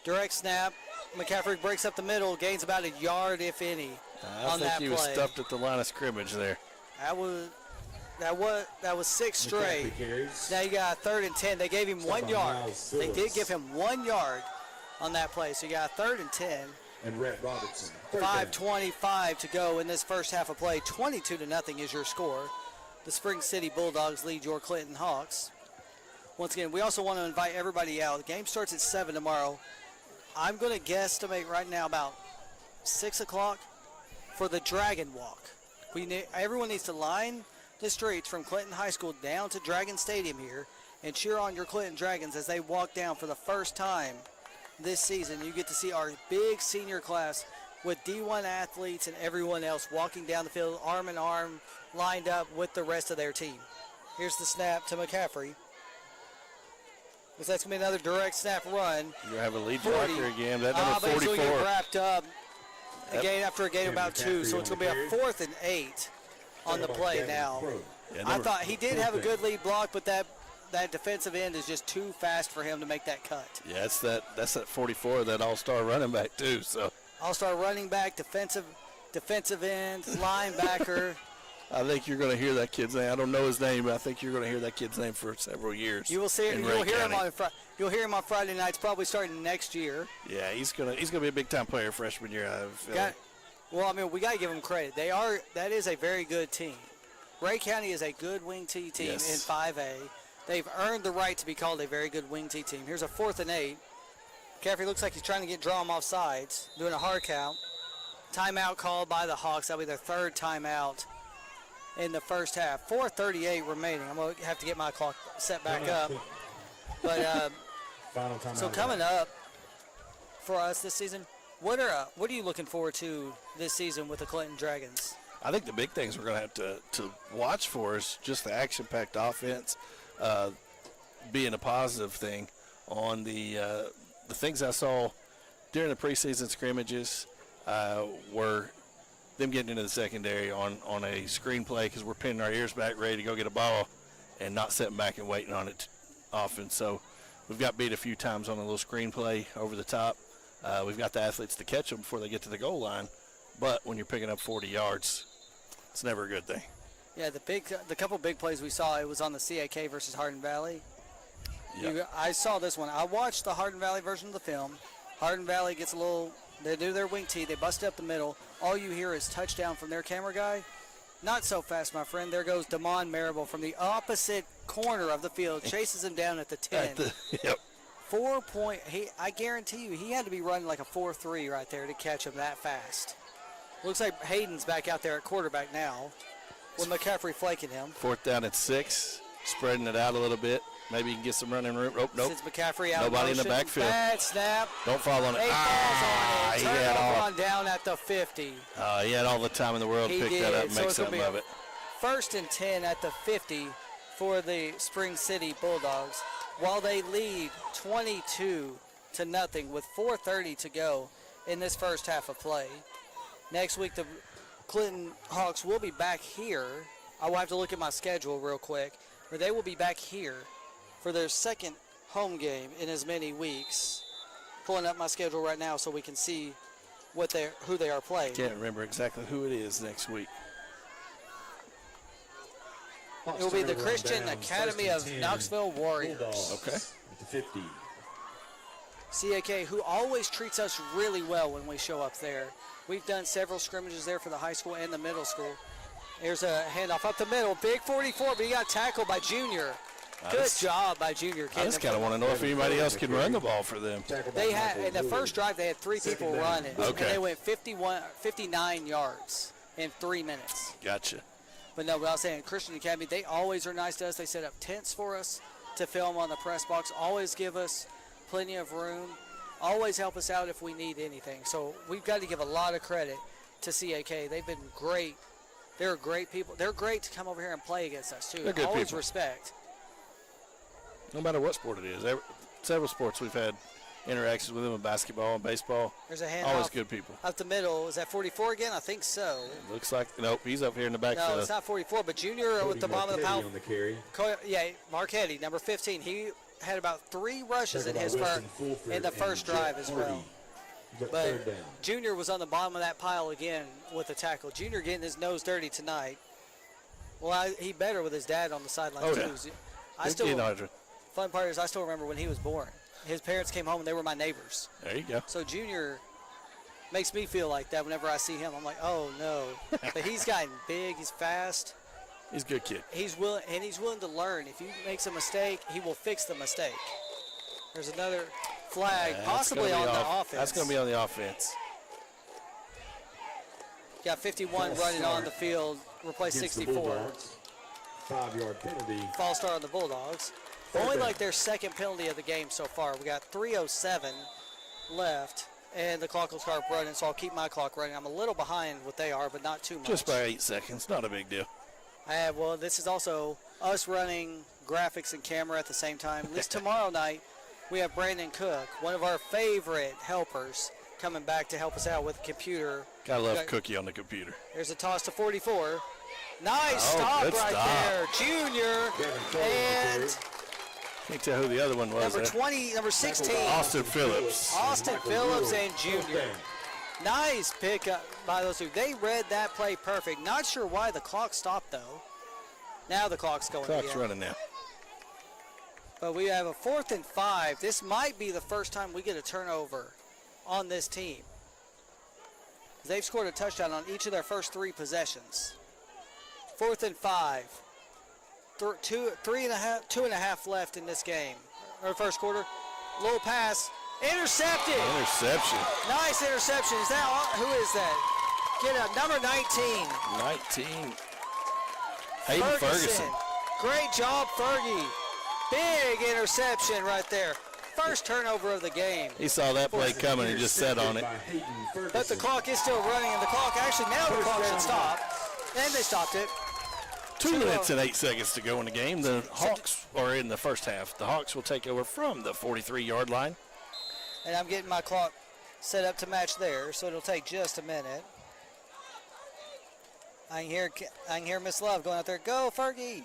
Direct snap. McCaffrey breaks up the middle, gains about a yard, if any, I on think that he play. was stuffed at the line of scrimmage there. That was 6 straight. McCaffrey carries. Now you got a 3rd and 10. They gave him 1 by yard. Miles They did Phillips. give him 1 yard on that play. So you got a 3rd and 10. And Rhett Robertson. Third down. 5:25 to go in this first half of play. 22-0 is your score. The Spring City Bulldogs lead your Clinton Hawks. Once again, we also want to invite everybody out. The game starts at 7 tomorrow. I'm going to guesstimate right now about 6 o'clock for the Dragon Walk. Everyone needs to line the streets from Clinton High School down to Dragon Stadium here and cheer on your Clinton Dragons as they walk down for the first time this season. You get to see our big senior class with D1 athletes and everyone else walking down the field arm in arm, lined up with the rest of their team. Here's the snap to McCaffrey. Looks like it's going to be another direct snap run. You have a lead 40. blocker again. That But number he's going to 44. get wrapped up again after a gain of And about 2, McCaffrey so it's on going to be the a carry. 4th and 8 on the By play Kevin now. Crowe. Yeah, I number- thought he did have a good lead block, but that defensive end is just too fast for him to make that cut. Yeah, that's that 44, that all-star running back too. So All-star running back, defensive end, linebacker. I think you're going to hear that kid's name. I don't know his name, but I think you're going to hear that kid's name for several years. You will see it. in You'll Ray hear him County. You'll hear him on Friday nights, probably starting next year. Yeah, he's gonna be a big-time player freshman year. I feel. Well, I mean, we got to give them credit. That is a very good team. Ray County is a good wing T team Yes. in 5A. They've earned the right to be called a very good wing T team. Here's a 4th and 8. McCaffrey looks like he's trying to draw him off sides, doing a hard count. Timeout called by the Hawks. That'll be their 3rd timeout in the first half. 4:38 remaining. I'm going to have to get my clock set back up. But Final time so out. coming up for us this season, what are you looking forward to this season with the Clinton Dragons? I think the big things we're going to have to watch for is just the action-packed offense being a positive thing. On the things I saw during the preseason scrimmages were them getting into the secondary on a screenplay because we're pinning our ears back ready to go get a ball and not sitting back and waiting on it often. So we've got beat a few times on a little screenplay over the top. We've got the athletes to catch them before they get to the goal line. But when you're picking up 40 yards, it's never a good thing. Yeah, the couple big plays we saw, it was on the CAK versus Hardin Valley. Yep. I saw this one. I watched the Hardin Valley version of the film. Hardin Valley gets a little, they do their wing tee, they bust up the middle. All you hear is touchdown from their camera guy. Not so fast, my friend. There goes Damon Marable from the opposite corner of the field, chases him down at the 10. Yep. 4 point, I guarantee you, he had to be running like a 4.3 right there to catch him that fast. Looks like Hayden's back out there at quarterback now with McCaffrey flanking him. 4th down and 6, spreading it out a little bit. Maybe you can get some running room. Nope. Since McCaffrey out Nobody in the motion, backfield. Bad snap. Don't fall on it. He falls on it. He Turn had it all, on down at the 50. he had all the time in the world to He pick did. that up and So make it's gonna something be of it. 1st and 10 at the 50 for the Spring City Bulldogs, while they lead 22-0 with 4:30 to go in this first half of play. Next week, the Clinton Hawks will be back here. I will have to look at my schedule real quick, but they will be back here for their 2nd home game in as many weeks. Pulling up my schedule right now so we can see who they are playing. Can't remember exactly who it is next week. It will be the Christian Academy of Knoxville Warriors. Okay. At the 50. CAK, who always treats us really well when we show up there. We've done several scrimmages there for the high school and the middle school. Here's a handoff up the middle. Big 44, but he got tackled by Junior. Good job by Junior. I just kind of want to know if anybody else can run the ball for them. They had in the first drive they had 3 people Second down. running, Okay. and they went 59 yards in 3 minutes. Gotcha. But no, what I was saying, Christian Academy, they always are nice to us. They set up tents for us to film on the press box. Always give us plenty of room. Always help us out if we need anything. So we've got to give a lot of credit to CAK. They've been great. They're great people. They're great to come over here and play against us, too. They're good Always people. respect. No matter what sport it is. Several sports we've had interactions with them in basketball and baseball. There's a hand Always good people. Up the middle. Is that 44 again? I think so. Looks like, nope, he's up here in the back. No, it's not 44, but Junior Cody with the bottom of the Marchetti pile. on the carry. Yeah, Marchetti, number 15. He had about 3 rushes in Tackled his by first Weston Fulford in the and first Jeff drive as Hardy. well. But But third down. Junior was on the bottom of that pile again with the tackle. Junior getting his nose dirty tonight. Well, he better with his dad on the sideline Oh, too. yeah. I still. 1,500. Fun part is I still remember when he was born. His parents came home and they were my neighbors. There you go. So Junior makes me feel like that whenever I see him. I'm like, oh no. But he's gotten big. He's fast. He's a good kid. He's willing to learn. If he makes a mistake, he will fix the mistake. There's another flag, That's possibly gonna on be the off- offense. That's going to be on the offense. Got 51 running on the field, replace Against the 64. Bulldogs. 5-yard penalty. False start on the Bulldogs. Third Only down. like their second penalty of the game so far. We got 3:07 left, and the clock will start running, so I'll keep my clock running. I'm a little behind what they are, but not too much. Just by 8 seconds. Not a big deal. Well, this is also us running graphics and camera at the same time. At least tomorrow night, we have Brandon Cook, one of our favorite helpers, coming back to help us out with the computer. Gotta love Got- Cookie on the computer. There's a toss to 44. Nice Oh, stop good right stop. there. Junior Kevin Cole on the and carry. Can't tell who the other one was. number there. 20, number 16. Austin Phillips. Austin Michael Phillips Rule. and Junior. Fourth down. Nice pickup by those two. They read that play perfect. Not sure why the clock stopped, though. Now the clock's going Clock's again. running now. But we have a 4th and 5. This might be the first time we get a turnover on this team. They've scored a touchdown on each of their first 3 possessions. 4th and 5. 2.5 left in this game. Or first quarter. Low pass. Intercepted. Interception. Nice interception. Is that who is that? Get up. Number 19. 19. Hayden Ferguson. Great job, Fergie. Big interception right there. First turnover of the game. He saw that play coming and just sat on it. By Hayden Ferguson. But the clock is still running, and the clock actually now the clock should stop. And they stopped it. 2 minutes and 8 seconds to go in the game. The Hawks are in the first half. The Hawks will take over from the 43-yard line. And I'm getting my clock set up to match there, so it'll take just a minute. I can hear Miss Love going out there. Go, Fergie.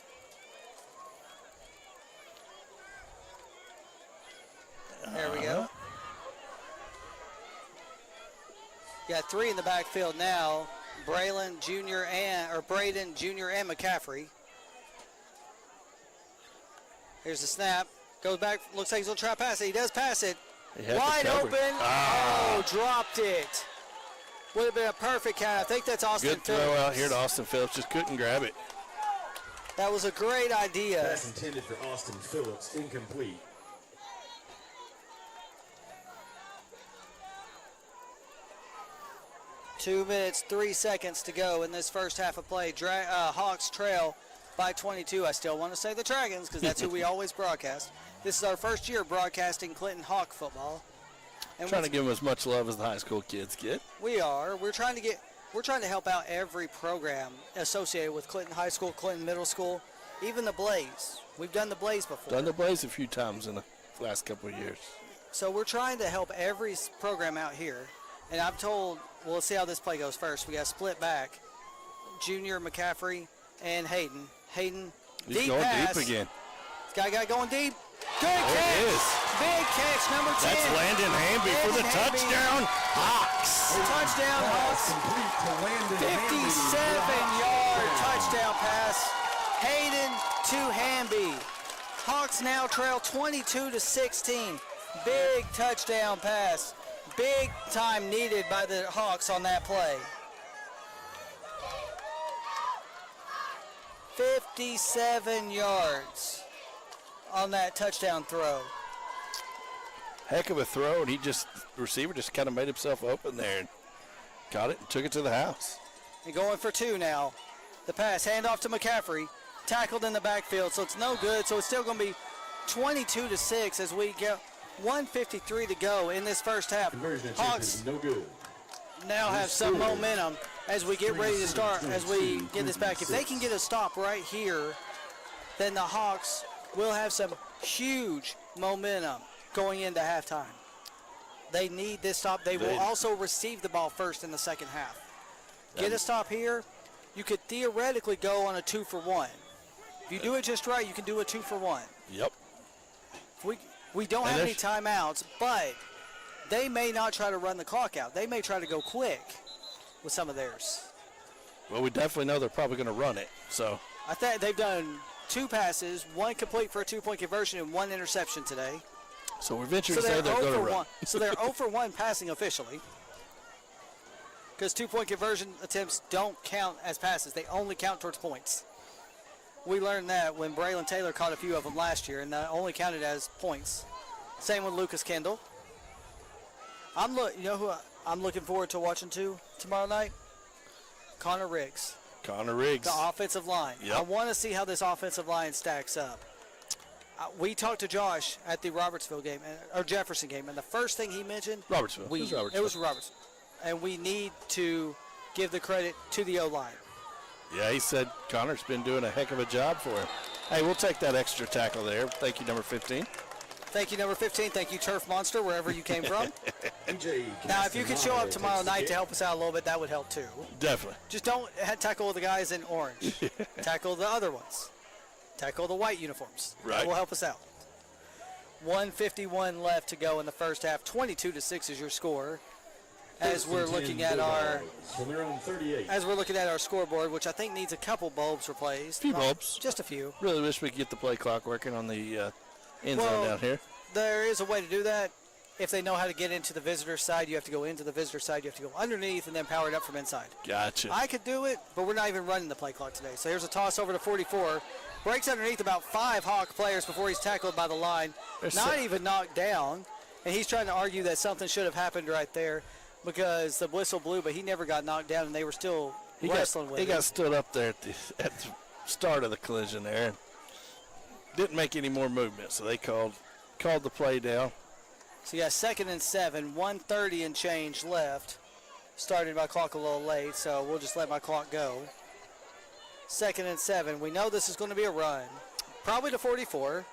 There we go. Got 3 in the backfield now. Braden Jr. and McCaffrey. Here's the snap. Goes back. Looks like he's going to try to pass it. He does pass it. He had to Wide cover. open. Ah. Oh, dropped it. Would have been a perfect count. I think that's Austin Good throw Phillips. out here to Austin Phillips. Just couldn't grab it. That was a great idea. Pass intended for Austin Phillips, incomplete. Two minutes, 3 seconds to go in this first half of play. Hawks trail by 22. I still want to say the Dragons because that's who we always broadcast. This is our first year broadcasting Clinton Hawk football. And Trying to give them as much love as the high school kids get. we are. We're trying to help out every program associated with Clinton High School, Clinton Middle School, even the Blaze. We've done the Blaze before. Done the Blaze a few times in the last couple of years. So we're trying to help every program out here. And I'm told, well, let's see how this play goes first. We got split back. Junior, McCaffrey, and Hayden. Hayden, He's deep going pass. deep again. Guy going deep. Good There catch. it is. Big catch, number 10. That's Landon Hamby for the Landon Hamby. touchdown. Hawks. Touchdown, Hawks. Complete to Landon 57-yard touchdown pass. Hayden to Hamby. Hawks now trail 22-16. Big touchdown pass. Big time needed by the Hawks on that play. 57 yards on that touchdown throw. Heck of a throw, and the receiver just kind of made himself open there and got it and took it to the house. And going for 2 now. The pass, handoff to McCaffrey. Tackled in the backfield, so it's no good. So it's still going to be 22-6 as we get 1:53 to go in this first half. Conversion attempt Hawks is no good. now have some momentum as we get ready to start, as we get this back. If they can get a stop right here, then the Hawks will have some huge momentum going into halftime. They need this stop. They will also receive the ball first in the second half. Get a stop here, you could theoretically go on a 2-for-1. If you do it just right, you can do a 2-for-1. Yep. We don't have any timeouts, but they may not try to run the clock out. They may try to go quick with some of theirs. Well, we definitely know they're probably going to run it. So I think they've done 2 passes, 1 complete for a 2-point conversion, and 1 interception today. So we're venturing to say they're going to run. So they're 0 for 1 passing officially, because 2-point conversion attempts don't count as passes. They only count towards points. We learned that when Braylon Taylor caught a few of them last year, and that only counted as points. Same with Lucas Kendall. You know who I'm looking forward to watching tomorrow night? Connor Riggs. Connor Riggs. The offensive line. Yep. I want to see how this offensive line stacks up. We talked to Josh at the Robertsville game, or Jefferson game, and the first thing he mentioned, Robertsville. It was Robertsville. And we need to give the credit to the O-line. Yeah, he said Connor's been doing a heck of a job for him. Hey, we'll take that extra tackle there. Thank you, number 15. Thank you, number 15. Thank you, Turf Monster, wherever you came from. Now, if you could show up tomorrow night to help us out a little bit, that would help too. Definitely. Just don't tackle the guys in orange. Tackle the other ones. Tackle the white uniforms. Right. That will help us out. 1:51 left to go in the first half. 22-6 is your score. As we're looking at our scoreboard, which I think needs a couple bulbs replaced. A few bulbs. Just a few. Really wish we could get the play clock working on the end zone down here. There is a way to do that. If they know how to get into the visitor side, you have to go into the visitor side. You have to go underneath and then power it up from inside. Gotcha. I could do it, but we're not even running the play clock today. So here's a toss over to 44. Breaks underneath about 5 Hawk players before he's tackled by the line. Not even knocked down. And he's trying to argue that something should have happened right there because the whistle blew, but he never got knocked down, and they were still wrestling with him. He got stood up there at the start of the collision there. Didn't make any more movement, so they called the play down. So you got 2nd and 7, 1:30 and change left. Started my clock a little late, so we'll just let my clock go. 2nd and 7. We know this is going to be a run. Probably to 44.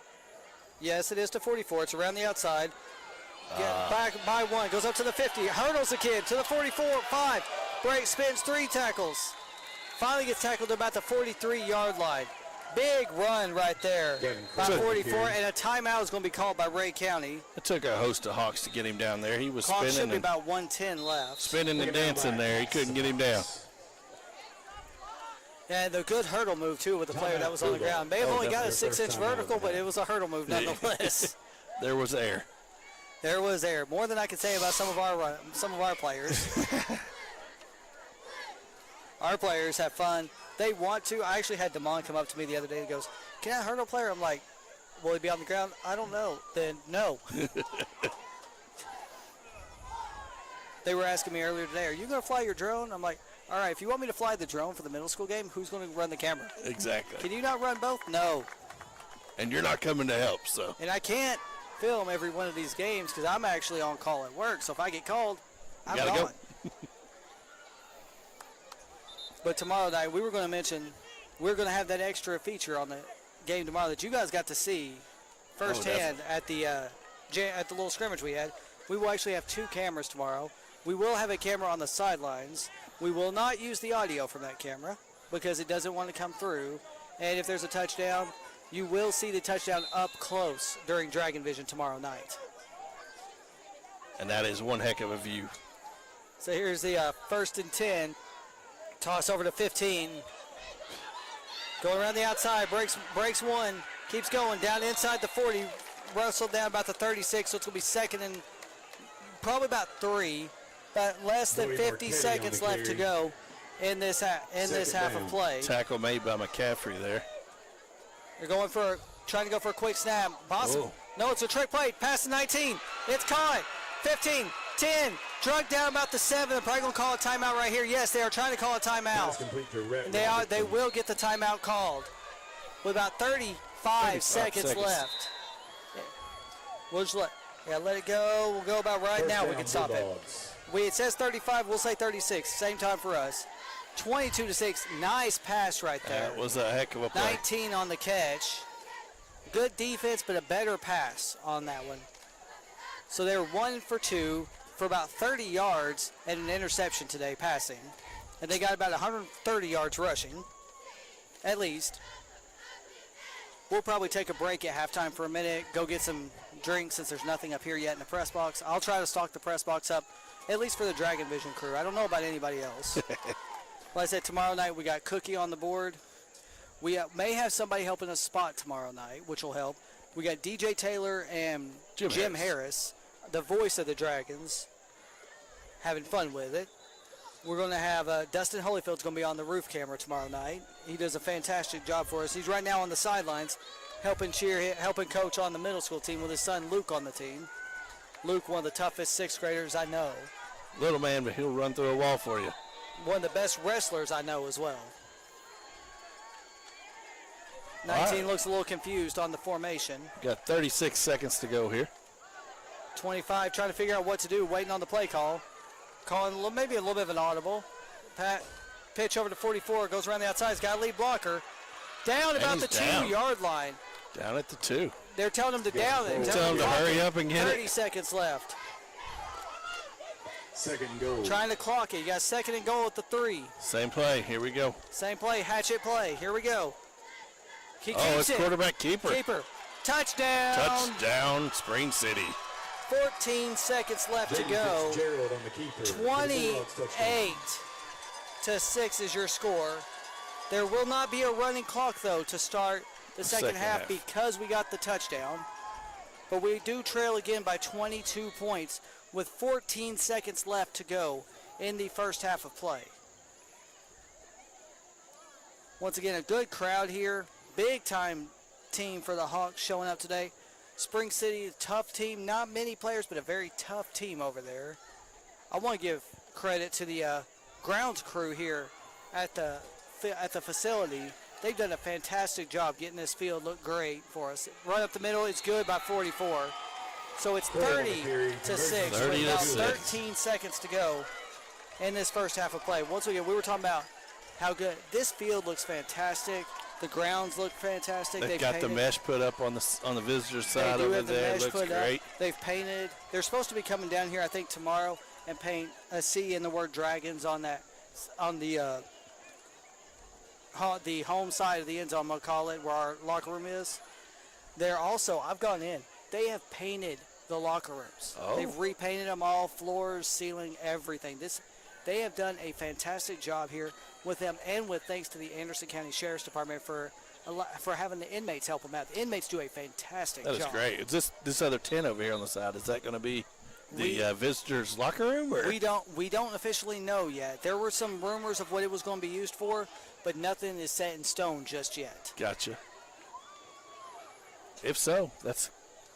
Yes, it is to 44. It's around the outside. Back by 1. Goes up to the 50. Hurdles the kid to the 44. 5. Break, spins, 3 tackles. Finally gets tackled about the 43-yard line. Big run right there by 44, and a timeout is going to be called by Ray County. It took a host of Hawks to get him down there. He was Clock spinning. Should be about 1:10 left. Spinning and dancing there. He couldn't get him down. And the good hurdle move, too, with the player that was on the ground. May have only got a 6-inch vertical, but it was a hurdle move nonetheless. There was air. There was air. More than I can say about some of our players. Our players have fun. They want to. I actually had Damon come up to me the other day and goes, "Can I hurdle player?" I'm like, "Will he be on the ground?" I don't know. Then no. They were asking me earlier today, "Are you going to fly your drone?" I'm like, "All right, if you want me to fly the drone for the middle school game, who's going to run the camera?" Exactly. Can you not run both? No. And you're not coming to help, so. And I can't film every one of these games because I'm actually on call at work. So if I get called, I'm gone. Go. But tomorrow night, we were going to mention, we're going to have that extra feature on the game tomorrow that you guys got to see firsthand at the little scrimmage we had. We will actually have 2 cameras tomorrow. We will have a camera on the sidelines. We will not use the audio from that camera because it doesn't want to come through. And if there's a touchdown, you will see the touchdown up close during Dragon Vision tomorrow night. And that is one heck of a view. So here's the 1st and 10. Toss over to 15. Going around the outside, breaks 1, keeps going down inside the 40, wrestled down about the 36, so it's going to be 2nd and probably about 3. About less than 50 seconds left to go in this half of play. Tackle made by McCaffrey there. They're trying to go for a quick snap. Possible. No, it's a trick play. Pass to 19. It's caught. 15, 10, drugged down about the 7. They're probably going to call a timeout right here. Yes, they are trying to call a timeout. They will get the timeout called with about 35 seconds left. We'll just let it go. We'll go about right now. We can stop it. It says 35. We'll say 36. Same time for us. 22-6. Nice pass right there. That was a heck of a play. 19 on the catch. Good defense, but a better pass on that one. So they're 1 for 2 for about 30 yards and an interception today passing. And they got about 130 yards rushing, at least. We'll probably take a break at halftime for a minute, go get some drinks since there's nothing up here yet in the press box. I'll try to stock the press box up, at least for the Dragon Vision crew. I don't know about anybody else. Like I said, tomorrow night we got Cookie on the board. We may have somebody helping us spot tomorrow night, which will help. We got DJ Taylor and Jim Harris, the voice of the Dragons, having fun with it. We're going to have Dustin Holyfield's going to be on the roof camera tomorrow night. He does a fantastic job for us. He's right now on the sidelines helping coach on the middle school team with his son Luke on the team. Luke, one of the toughest 6th graders I know. Little man, but he'll run through a wall for you. One of the best wrestlers I know as well. 19 looks a little confused on the formation. Got 36 seconds to go here. 25 trying to figure out what to do, waiting on the play call. Calling maybe a little bit of an audible. Pitch over to 44, goes around the outside. He's got a lead blocker. Down about the 2-yard line. Down at the 2. They're telling him to down it. Tell him to hurry up and get 30 seconds left. Second and goal. Trying to clock it. You got 2nd and goal at the 3. Same play. Here we go. Same play. Hatchet play. Here we go. He it's quarterback keeper. Touchdown. Touchdown, Spring City. 14 seconds left to go. 28-6 is your score. There will not be a running clock, though, to start the second half because we got the touchdown. But we do trail again by 22 points with 14 seconds left to go in the first half of play. Once again, a good crowd here. Big-time team for the Hawks showing up today. Spring City, tough team. Not many players, but a very tough team over there. I want to give credit to the grounds crew here at the facility. They've done a fantastic job getting this field look great for us. Right up the middle, it's good by 44. So it's 30-6 with about 13 seconds to go in this first half of play. Once again, we were talking about how good this field looks. Fantastic. The grounds look fantastic. They've got the mesh put up on the visitor side over there. It looks great. They've painted. They're supposed to be coming down here, I think, tomorrow and paint a C in the word Dragons on the home side of the end zone, I'm going to call it, where our locker room is. They're also, I've gone in, they have painted the locker rooms. Oh. They've repainted them all, floors, ceiling, everything. They have done a fantastic job here with them, and with thanks to the Anderson County Sheriff's Department for having the inmates help them out. The inmates do a fantastic job. That is great. Is this other tent over here on the side, is that going to be the visitors' locker room? Or? We don't officially know yet. There were some rumors of what it was going to be used for, but nothing is set in stone just yet. Gotcha. If so, that's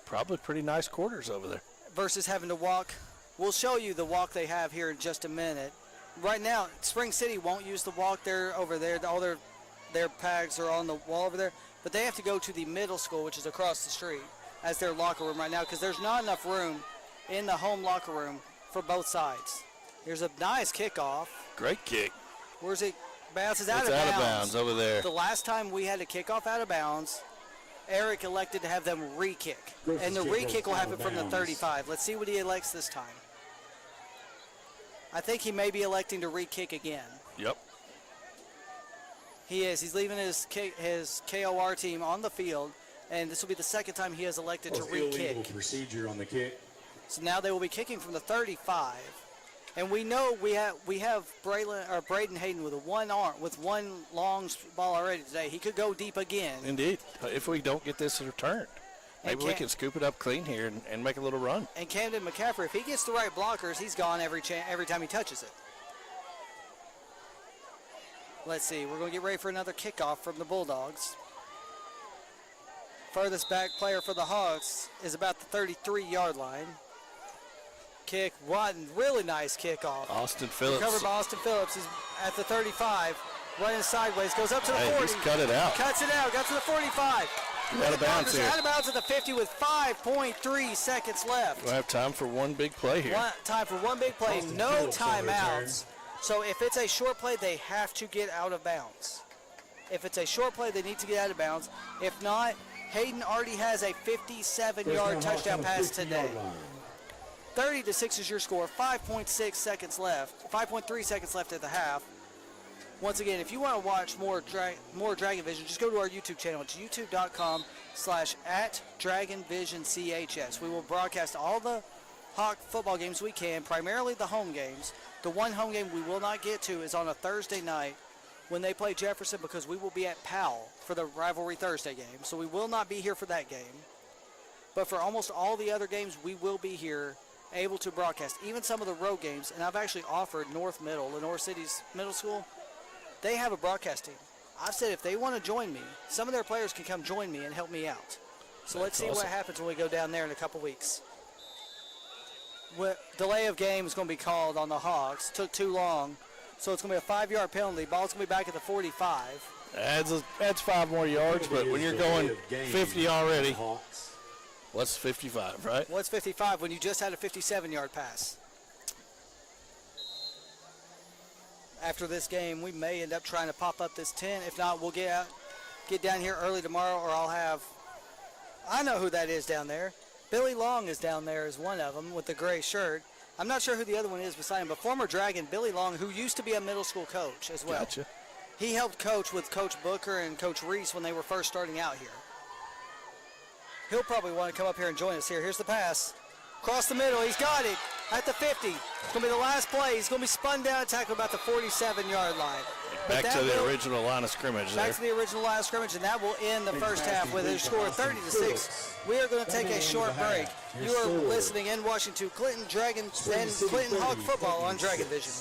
probably pretty nice quarters over there. Versus having to walk. We'll show you the walk they have here in just a minute. Right now, Spring City won't use the walk. They're over there. All their pads are on the wall over there. But they have to go to the middle school, which is across the street, as their locker room right now because there's not enough room in the home locker room for both sides. Here's a nice kickoff. Great kick. Where's it? Bounces out of bounds. Out of bounds over there. The last time we had a kickoff out of bounds, Eric elected to have them re-kick. And the re-kick will happen from the 35. Let's see what he elects this time. I think he may be electing to re-kick again. Yep. He is. He's leaving his KOR team on the field, and this will be the second time he has elected to re-kick. Illegal procedure on the kick. So now they will be kicking from the 35. And we know we have Braden Hayden with one long ball already today. He could go deep again. Indeed. If we don't get this returned, maybe we can scoop it up clean here and make a little run. And Camden McCaffrey, if he gets the right blockers, he's gone every time he touches it. Let's see. We're going to get ready for another kickoff from the Bulldogs. Furthest back player for the Hawks is about the 33-yard line. Kick, one really nice kickoff. Austin Phillips. Recovered by Austin Phillips. He's at the 35. running sideways, goes up to the Hey, 40. just cut it out. Cuts it out, got to the 45. Out of bounds here. Out of bounds at the 50 with 5.3 seconds left. We'll have time for one big play here. Time for one big play, no timeouts. So if it's a short play, they have to get out of bounds. If it's a short play, they need to get out of bounds. If not, Hagen already has a 57-yard touchdown pass today. 30-6 is your score. 5.6 seconds left. 5.3 seconds left at the half. Once again, if you want to watch more Dragon Vision, just go to our YouTube channel. It's youtube.com/@DragonVisionCHS. We will broadcast all the Hawk football games we can, primarily the home games. The one home game we will not get to is on a Thursday night when they play Jefferson, because we will be at Powell for the Rivalry Thursday game. So we will not be here for that game. But for almost all the other games, we will be here able to broadcast, even some of the road games. And I've actually offered North Middle, Lenore City's middle school, they have a broadcast team. I've said if they want to join me, some of their players can come join me and help me out. So let's see what happens when we go down there in a couple weeks. Delay of game is going to be called on the Hawks. Took too long, so it's going to be a 5-yard penalty. Ball's going to be back at the 45. Adds 5 more yards, but when you're going 50 already, what's 55, right? What's 55 when you just had a 57-yard pass? After this game, we may end up trying to pop up this tent. If not, we'll get down here early tomorrow, or I know who that is down there. Billy Long is down there as one of them with the gray shirt. I'm not sure who the other one is beside him, but former Dragon Billy Long, who used to be a middle school coach as well. Gotcha. He helped coach with Coach Booker and Coach Reese when they were first starting out here. He'll probably want to come up here and join us here. Here's the pass. Across the middle, he's got it at the 50. It's going to be the last play. He's going to be spun down and tackled about the 47-yard line. Back to the original line of scrimmage there. Back to the original line of scrimmage, and that will end the first half with a score of 30-6. We are going to take a short break. You are listening and watching to Clinton Dragons and Clinton Hawk football on Dragon Vision.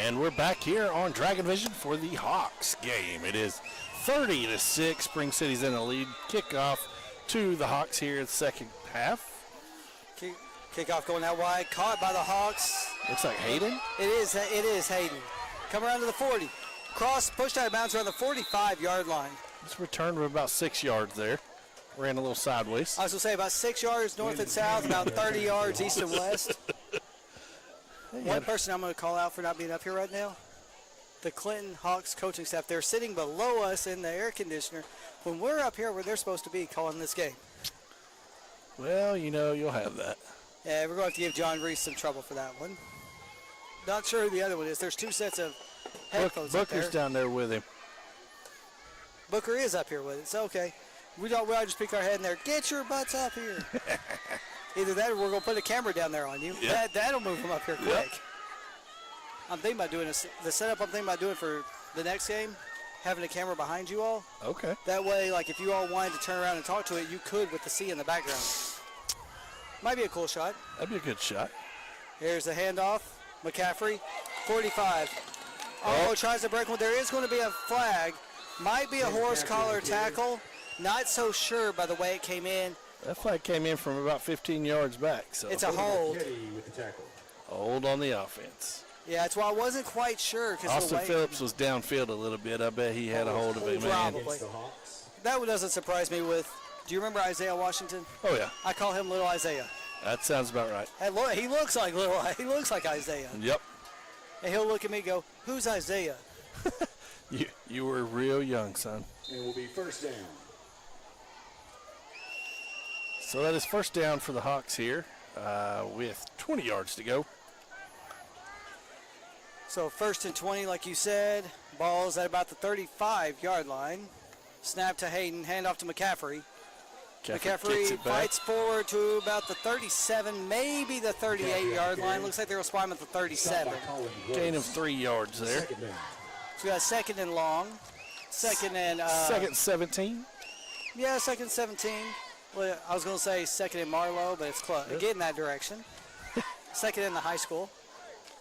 And we're back here on Dragon Vision for the Hawks game. It is 30-6. Spring City's in the lead. Kickoff to the Hawks here in the second half. Kickoff going out wide, caught by the Hawks. Looks like Hagen. It is Hagen. Come around to the 40. Cross, pushed out of bounds around the 45-yard line. It's returned to about 6 yards there. Ran a little sideways. I was going to say about 6 yards north and south, about 30 yards east and west. One person I'm going to call out for not being up here right now, the Clinton Hawks coaching staff. They're sitting below us in the air conditioner when we're up here where they're supposed to be calling this game. Well, you know, you'll have that. Yeah, we're going to have to give John Reese some trouble for that one. Not sure who the other one is. There's two sets of headphones up there. Booker's down there with him. Booker is up here with it. So, okay. We all just peek our head in there. Get your butts up here. Either that or we're going to put a camera down there on you. Yep. That'll move them up here quick. Yep. I'm thinking about doing the setup I'm thinking about doing for the next game, having a camera behind you all. Okay. That way, like, if you all wanted to turn around and talk to it, you could with the sea in the background. Might be a cool shot. That'd be a good shot. Here's the handoff. McCaffrey, 45. Oh, tries to break one. There is going to be a flag. Might be a horse collar tackle. Not so sure by the way it came in. That flag came in from about 15 yards back. So it's a hold. Hold on the offense. Yeah, that's why I wasn't quite sure. Austin Phillips was downfield a little bit. I bet he had a hold of him. Probably. That doesn't surprise me with, do you remember Isaiah Washington? Oh, yeah. I call him Little Isaiah. That sounds about right. Hey, look, he looks like Isaiah. Yep. And he'll look at me and go, who's Isaiah? You were real young, son. It will be first down. So that is first down for the Hawks here with 20 yards to go. So first and 20, like you said. Ball's at about the 35-yard line. Snap to Hayden, handoff to McCaffrey. McCaffrey fights forward to about the 37, maybe the 38-yard line. Looks like they're going to spot him at the 37. Gain of 3 yards there. So we got second and long. Second 17. Yeah, second 17. Well, I was going to say second in Marlowe, but it's close. Get in that direction. Second in the high school.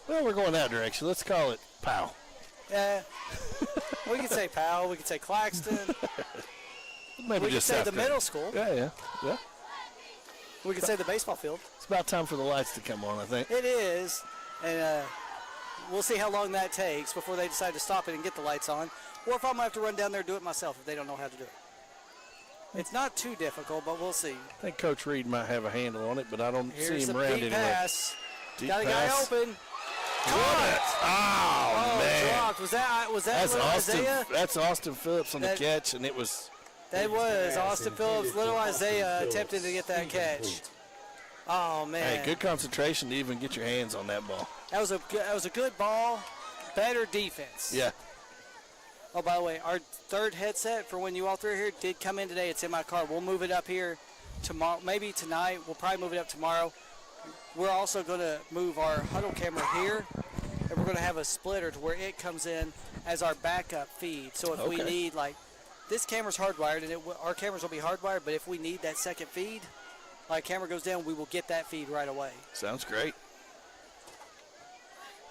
Well, we're going that direction. Let's call it Powell. Yeah. We could say Powell. We could say Claxton. Maybe we could say the middle school. Yeah. We could say the baseball field. It's about time for the lights to come on, I think. It is. And we'll see how long that takes before they decide to stop it and get the lights on. Or if I'm going to have to run down there and do it myself if they don't know how to do it. It's not too difficult, but we'll see. I think Coach Reed might have a handle on it, but I don't see him around anyway. Pass. Deep got a pass. guy open. Oh, man. Dropped. Was that Isaiah? That's Austin Phillips on the catch, and it was. That was Austin Phillips, little Isaiah attempting to get that catch. Oh, man. Hey, good concentration to even get your hands on that ball. That was a good ball. Better defense. Yeah. Oh, by the way, our third headset for when you all three are here did come in today. It's in my car. We'll move it up here tomorrow, maybe tonight. We'll probably move it up tomorrow. We're also going to move our huddle camera here, and we're going to have a splitter to where it comes in as our backup feed. So if we need, like, this camera's hardwired, and our cameras will be hardwired, but if we need that second feed, like camera goes down, we will get that feed right away. Sounds great.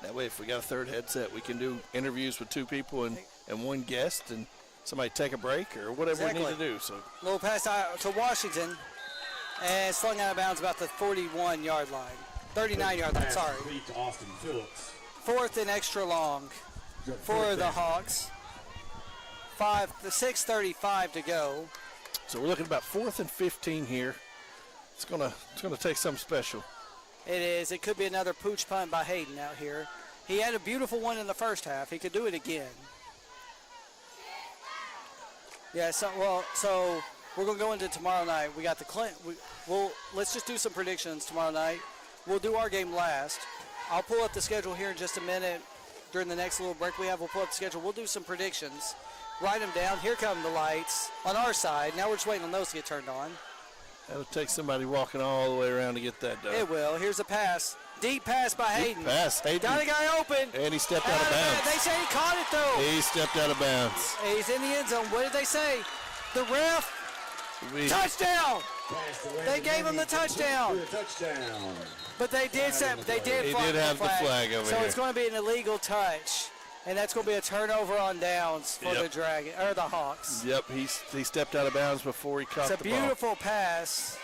That way, if we got a third headset, we can do interviews with two people and one guest, and somebody take a break or whatever we need to do. So little pass out to Washington, and slung out of bounds about the 41-yard line, 39-yard line. Sorry. Austin Phillips. Fourth and extra long for the Hawks. 6:35 to go. So we're looking at about 4th and 15 here. It's gonna take something special. It is. It could be another pooch punt by Hayden out here. He had a beautiful one in the first half. He could do it again. Yeah. So we're gonna go into tomorrow night. We got the let's just do some predictions tomorrow night. We'll do our game last. I'll pull up the schedule here in just a minute. During the next little break we have, we'll pull up the schedule. We'll do some predictions. Write them down. Here come the lights on our side. Now we're just waiting on those to get turned on. That'll take somebody walking all the way around to get that done. It will. Here's a pass. Deep pass by Hayden. Hayden. Got a guy open. And he stepped out of bounds. They say he caught it, though. He stepped out of bounds. He's in the end zone. What did they say? The ref Touchdown! Pass to They Landon gave him the Henry, complete touchdown. for a touchdown. But they did He flag did have the flag over so here. it's going to be an illegal touch, and that's going to be a turnover on downs for the Dragon or the Hawks. Yep, he stepped out of bounds before he caught It's a the ball. beautiful pass.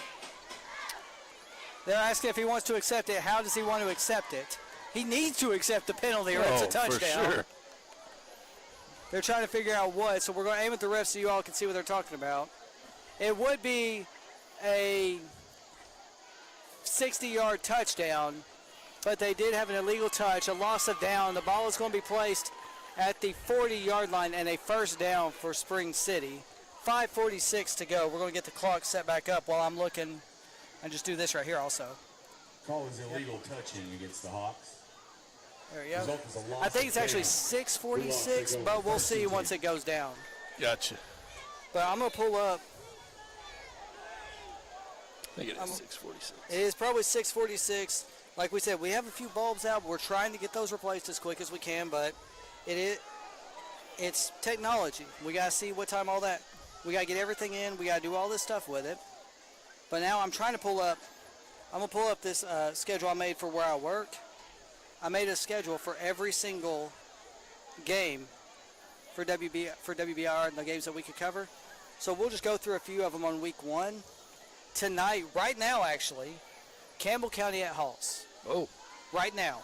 They're asking if he wants to accept it. How does he want to accept it? He needs to accept the penalty, or it's a touchdown. For sure. They're trying to figure out what, so we're going to aim at the refs so you all can see what they're talking about. It would be a 60-yard touchdown, but they did have an illegal touch, a loss of down. The ball is going to be placed at the 40-yard line and a first down for Spring City. 5:46 to go. We're going to get the clock set back up while I'm looking and just do this right here also. Call is illegal touching against the Hawks. There we go. Result is a loss I think it's of actually 10. 6:46, but we'll see once it goes down. Gotcha. But I'm going to pull up. I think it is 6:46. It is probably 6:46. Like we said, we have a few bulbs out. We're trying to get those replaced as quick as we can, but it's technology. We got to see what time all that. We got to get everything in. We got to do all this stuff with it. But now I'm trying to pull up. I'm going to pull up this schedule I made for where I work. I made a schedule for every single game for WBR and the games that we could cover. So we'll just go through a few of them on week 1. Tonight, right now actually, Campbell County at Halls. Oh. Right now.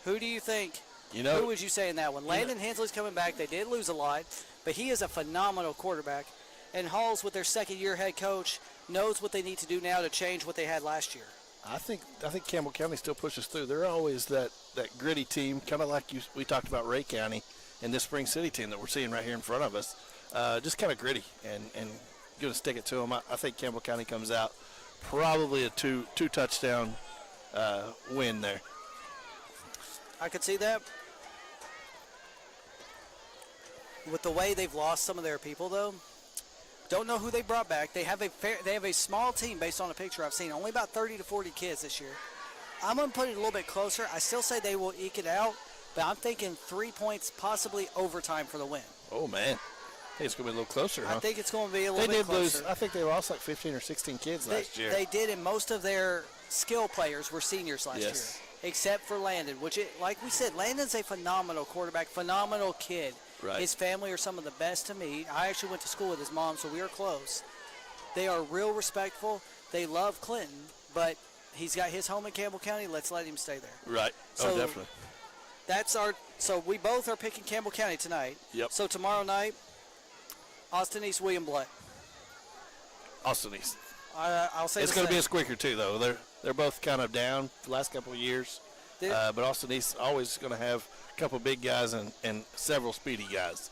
Who do you think, You know, who would you say in that one? Landon Hensley's coming back. They did lose a lot, but he is a phenomenal quarterback. And Halls, with their second-year head coach, knows what they need to do now to change what they had last year. I think Campbell County still pushes through. They're always that gritty team, kind of like we talked about Ray County and this Spring City team that we're seeing right here in front of us. Just kind of gritty and going to stick it to them. I think Campbell County comes out probably a two touchdown win there. I could see that. With the way they've lost some of their people, though, don't know who they brought back. They have a small team based on a picture I've seen. Only about 30 to 40 kids this year. I'm going to put it a little bit closer. I still say they will eke it out, but I'm thinking 3 points, possibly overtime for the win. Oh, man. I think it's going to be a little closer, huh? I think it's going to be a little bit closer. I think they lost like 15 or 16 kids last year. They did, and most of their skill players were seniors last year, except for Landon, which, like we said, Landon's a phenomenal quarterback, phenomenal kid. Right. His family are some of the best to meet. I actually went to school with his mom, so we are close. They are real respectful. They love Clinton, but he's got his home in Campbell County. Let's let him stay there. Right. So definitely. So we both are picking Campbell County tonight. Yep. So tomorrow night, Austin East, William Blatt. Austin East. I'll say it's going to be a squeaker too, though. They're both kind of down the last couple of years, but Austin East always going to have a couple big guys and several speedy guys.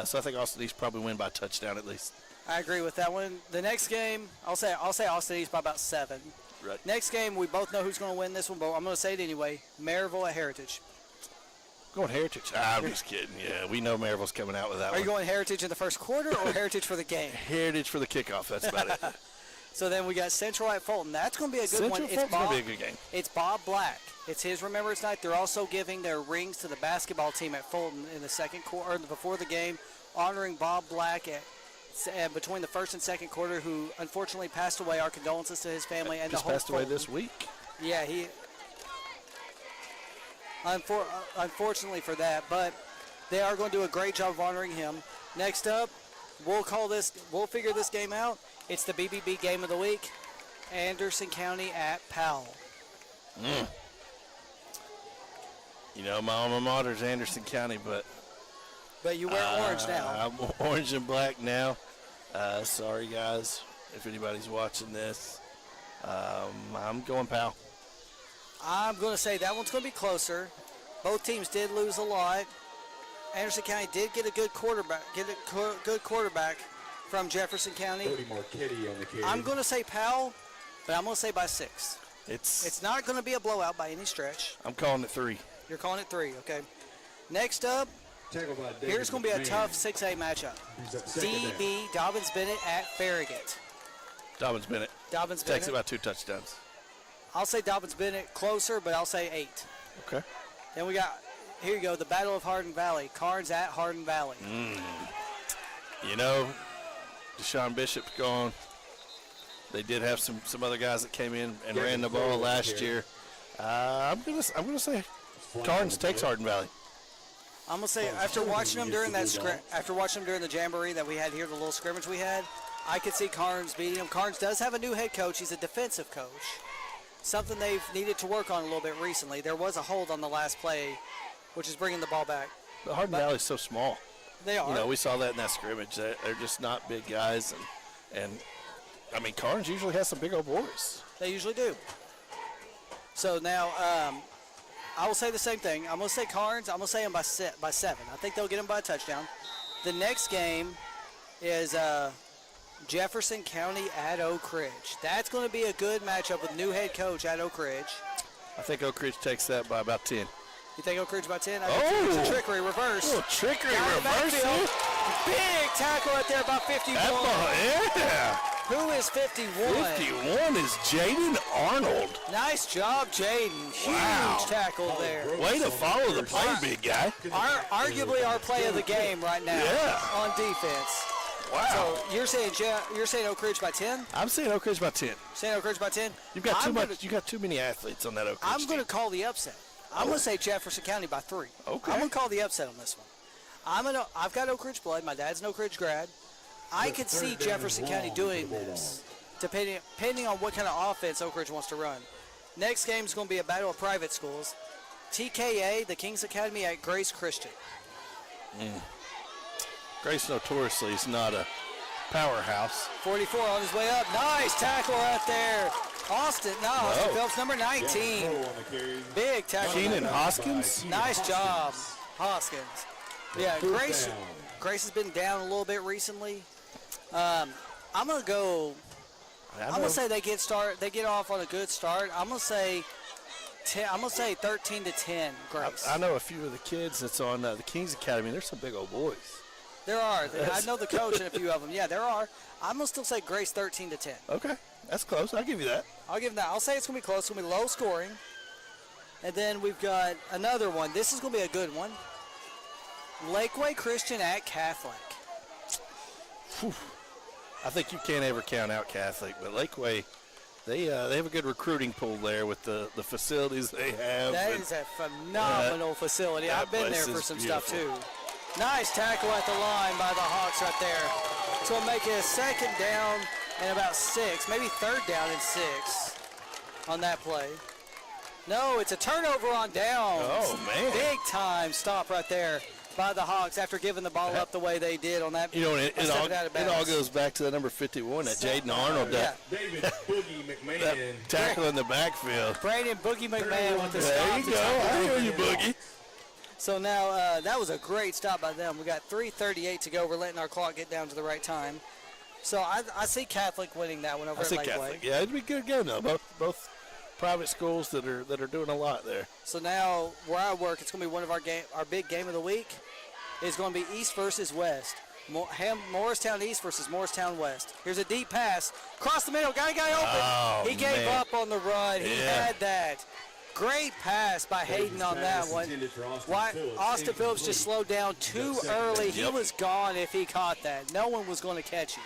So I think Austin East probably win by a touchdown at least. I agree with that one. The next game, I'll say Austin East by about 7. Right. Next game, we both know who's going to win this one, but I'm going to say it anyway. Maryville at Heritage. Going Heritage. I'm just kidding. Yeah, we know Maryville's coming out with that one. Are you going Heritage in the first quarter or Heritage for the game? Heritage for the kickoff. That's about it. So then we got Central at Fulton. That's going to be a good one. Central Fulton's going to be a good game. It's Bob Black. It's his Remembrance Night. They're also giving their rings to the basketball team at Fulton in the second quarter, or before the game, honoring Bob Black between the first and second quarter, who unfortunately passed away. Our condolences to his family and just the whole passed away Fulton. this week. Yeah, he. Unfortunately for that, but they are going to do a great job of honoring him. Next up, we'll figure this game out. It's the BBB game of the week. Anderson County at Powell. You know, my alma mater is Anderson County, but you wear orange now. I'm orange and black now. Sorry, guys, if anybody's watching this. I'm going Powell. I'm going to say that one's going to be closer. Both teams did lose a lot. Anderson County did get a good quarterback. From Jefferson County. Cody Marchetti on the carry. I'm going to say Powell, but I'm going to say by 6. It's It's not going to be a blowout by any stretch. I'm calling it 3. You're calling it 3, okay. Next up, Tackled by David here's going to be a McMahon. tough 6A matchup. He's at second down. DB Dobbins Bennett at Farragut. Dobbins Bennett Dobbins takes Bennett. about 2 touchdowns. I'll say Dobbins Bennett closer, but I'll say 8. Okay. Then we got, here you go, the Battle of Hardin Valley. Carnes at Hardin Valley. You know, Deshaun Bishop's gone. They did have some other guys that came in and ran the ball last year. I'm gonna say Carnes takes Hardin Valley. I'm gonna say after watching them during the jamboree that we had here, the little scrimmage we had, I could see Carnes beating them. Carnes does have a new head coach. He's a defensive coach. Something they've needed to work on a little bit recently. There was a hold on the last play, which is bringing the ball back. But Hardin Valley's so small. They are. You know, we saw that in that scrimmage. They're just not big guys, and I mean, Carnes usually has some big old boys. They usually do. So now, I will say the same thing. I'm going to say Carnes. I'm going to say them by 7. I think they'll get them by a touchdown. The next game is Jefferson County at Oak Ridge. That's going to be a good matchup with new head coach at Oak Ridge. I think Oak Ridge takes that by about 10. You think Oak Ridge by 10? I think it's a trickery reverse. Oh, trickery Down the reverse. backfield. Big tackle right there, about 51. Yeah. Who is 51? 51 is Jaden Arnold. Nice job, Jaden. Huge tackle there. Way to follow the play, big guy. Arguably our play of the game right now on defense. Wow. So you're saying Oak Ridge by 10? I'm saying Oak Ridge by 10. Saying Oak Ridge by 10? You got too many athletes on that Oak Ridge I'm going to team. call the upset. I'm going to say Jefferson County by 3. Okay. I'm going to call the upset on this one. I've got Oak Ridge blood. My dad's an Oak Ridge grad. I could see Jefferson County doing this, depending on what kind of offense Oak Ridge wants to run. Next game is going to be a battle of private schools. TKA, the Kings Academy at Grace Christian. Grace notoriously is not a powerhouse. 44 on his way up. Nice tackle right there. Austin Phelps, number 19. Big tackle. Keenan Hoskins. Nice job, Hoskins. Yeah, Grace has been down a little bit recently. I'm gonna go. I'm gonna say they get off on a good start. I'm gonna say 13-10. Grace. I know a few of the kids that's on the Kings Academy. There's some big old boys. There are. I know the coach and a few of them. Yeah, there are. I'm gonna still say Grace 13-10. Okay, that's close. I'll give you that. I'll give them that. I'll say it's gonna be close. It's gonna be low scoring. And then we've got another one. This is gonna be a good one. Lakeway Christian at Catholic. Whew. I think you can't ever count out Catholic, but Lakeway, they have a good recruiting pool there with the facilities they have. That is a phenomenal facility. I've been there for some stuff too. Nice tackle at the line by the Hawks right there. So it'll make it a second down and about 6, maybe third down and 6 on that play. No, it's a turnover on downs. Oh, man. Big time stop right there by the Hawks after giving the ball up the way they did on that. You know, it all goes back to the number 51, that Jaden Arnold. David Boogie McMahon. That tackle in the backfield. Brandon Boogie McMahon with the stop. There you go. I hear you, Boogie. So now that was a great stop by them. We got 3:38 to go. We're letting our clock get down to the right time. So I see Catholic winning that one over at Lakeway. Catholic. Yeah, it'd be a good game though. Both private schools that are doing a lot there. So now where I work, it's going to be one of our big game of the week. It's going to be East versus West. Morristown East versus Morristown West. Here's a deep pass. Across the middle. Got a guy open. Oh, he gave up on the run. He had that. Great pass by Hagen on that one. Austin Phillips just slowed down too early. He was gone if he caught that. No one was going to catch him.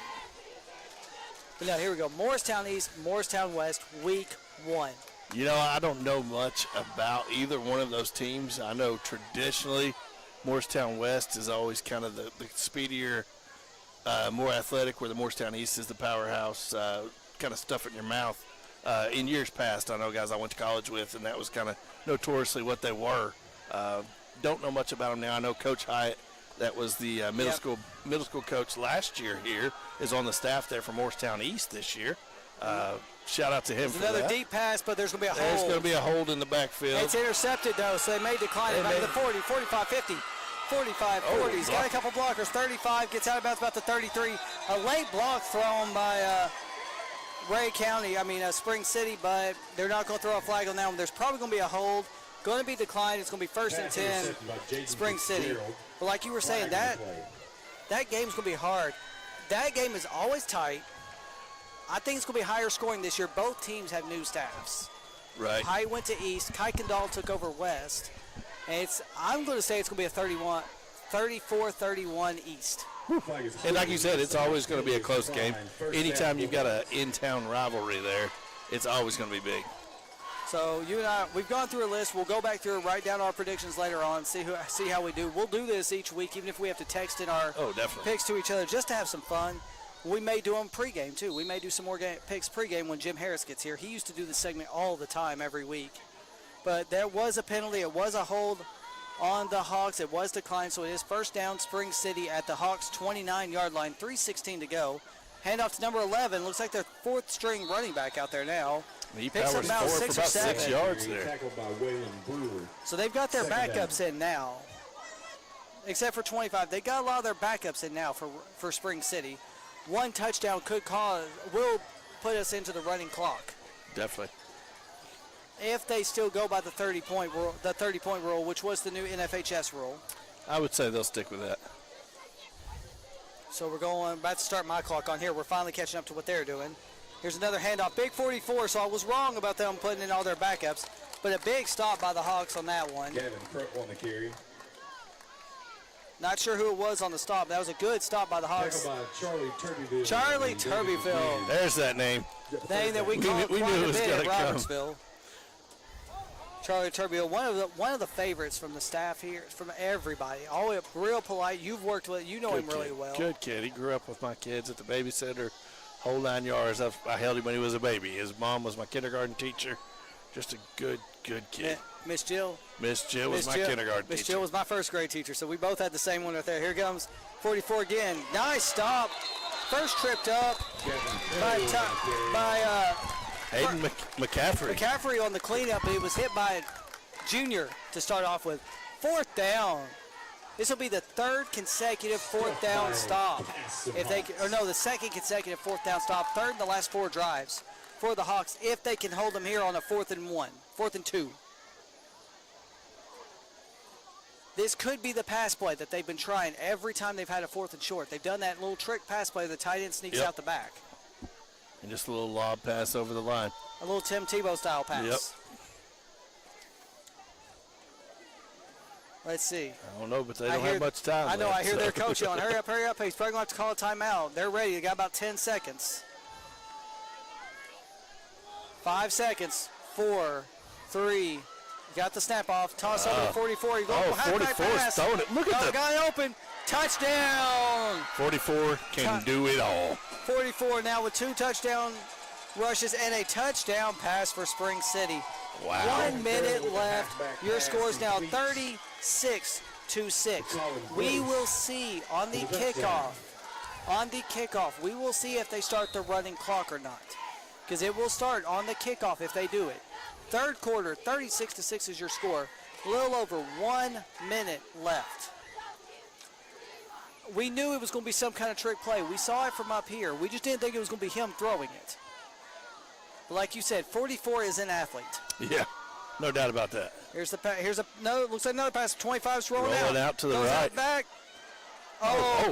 But now here we go. Morristown East, Morristown West, week 1. You know, I don't know much about either one of those teams. I know traditionally Morristown West is always kind of the speedier, more athletic, where the Morristown East is the powerhouse, kind of stuff in your mouth. In years past, I know guys I went to college with, and that was kind of notoriously what they were. Don't know much about them now. I know Coach Hyatt, that was the middle school coach last year here, is on the staff there for Morristown East this year. Shout out to him for that. Another deep pass, but there's going to be a hold. There's going to be a hold in the backfield. It's intercepted, though, so they may decline it back to the 40, 45, 50. 45, 40. He's got a couple blockers. 35, gets out of bounds about the 33. A late block thrown by Spring City, but they're not going to throw a flag on that one. There's probably going to be a hold. Going to be declined. It's going to be 1st and 10, Spring City. But like you were saying, that game's going to be hard. That game is always tight. I think it's going to be higher scoring this year. Both teams have new staffs. Right. High went to East. Kuykendall took over West. And I'm going to say it's going to be a 34-31 East. And like you said, it's always going to be a close game. Anytime you've got an in-town rivalry there, it's always going to be big. So you and I, we've gone through a list. We'll go back through it, write down our predictions later on, see how we do. We'll do this each week, even if we have to text in our picks to each other just to have some fun. We may do them pregame, too. We may do some more picks pregame when Jim Harris gets here. He used to do this segment all the time, every week. But there was a penalty. It was a hold on the Hawks. It was declined, so it is first down, Spring City at the Hawks' 29-yard line, 3:16 to go. Handoff to number 11. Looks like their fourth-string running back out there now. He picks up about 6 or 7. 6 yards there. Tackled by Waylon Brewer. So they've got their backups in now. Except for 25. They got a lot of their backups in now for Spring City. One touchdown will put us into the running clock. Definitely. If they still go by the 30-point rule, which was the new NFHS rule. I would say they'll stick with that. So we're about to start my clock on here. We're finally catching up to what they're doing. Here's another handoff. Big 44, so I was wrong about them putting in all their backups. But a big stop by the Hawks on that one. Gavin Krupp on the carry. Not sure who it was on the stop. That was a good stop by the Hawks. By Charlie Turbyville. Charlie Turbyville. There's that name. Name that we call we quite knew it a was bit at gonna come. Robertsville. Charlie Turbyville, one of the favorites from the staff here, from everybody. All real polite. You've worked with, you know him really well. Good kid. He grew up with my kids at the babysitter, whole 9 yards. I held him when he was a baby. His mom was my kindergarten teacher. Just a good kid. Miss Jill. Miss Jill was my kindergarten teacher. Miss Jill was my first grade teacher, so we both had the same one right there. Here comes 44 again. Nice stop. First tripped up by Hayden McCaffrey. McCaffrey on the cleanup, but he was hit by Junior to start off with. Fourth down. This will be the third consecutive fourth down stop. The second consecutive fourth down stop. Third in the last 4 drives for the Hawks if they can hold them here on a 4th and 2. This could be the pass play that they've been trying every time they've had a 4th and short. They've done that little trick pass play. The tight end sneaks out the back. And just a little lob pass over the line. A little Tim Tebow style pass. Yep. Let's see. I don't know, but they don't have much time I know. left, I hear their coach yelling, hurry up, hurry up. He's probably going to have to call a timeout. They're ready. They got about 10 seconds. 5 seconds. 4, 3. Got the snap off. Toss over to 44. He's going behind 44 pass. throwing it. Look at the guy open. Touchdown. 44 can do it all. 44 now with 2 touchdown rushes and a touchdown pass for Spring City. Wow. 1 minute left. Your score is now 36-6. We will see on the kickoff. We will see if they start the running clock or not. Because it will start on the kickoff if they do it. Third quarter, 36-6 is your score. A little over 1 minute left. We knew it was going to be some kind of trick play. We saw it from up here. We just didn't think it was going to be him throwing it. But like you said, 44 is an athlete. Yeah, no doubt about that. Looks like another pass. 25's rolling out to the right. Back.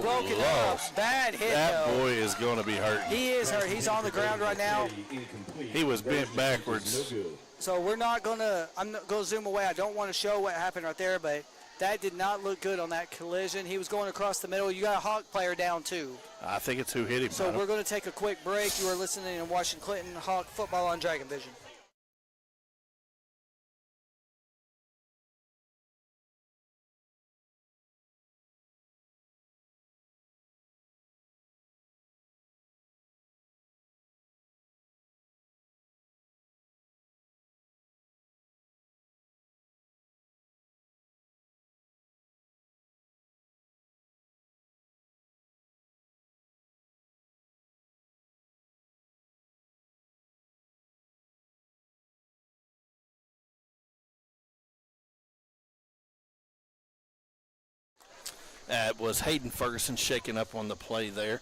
Broken up. Bad hit, That boy is going to be hurt. He is hurt. He's on the ground right now. He was bent backwards. So I'm not going to zoom away. I don't want to show what happened right there, but that did not look good on that collision. He was going across the middle. You got a Hawk player down, too. I think it's who hit him. So we're going to take a quick break. You are listening to Washington Clinton Hawk football on Dragon Vision. That was Hayden Ferguson shaking up on the play there.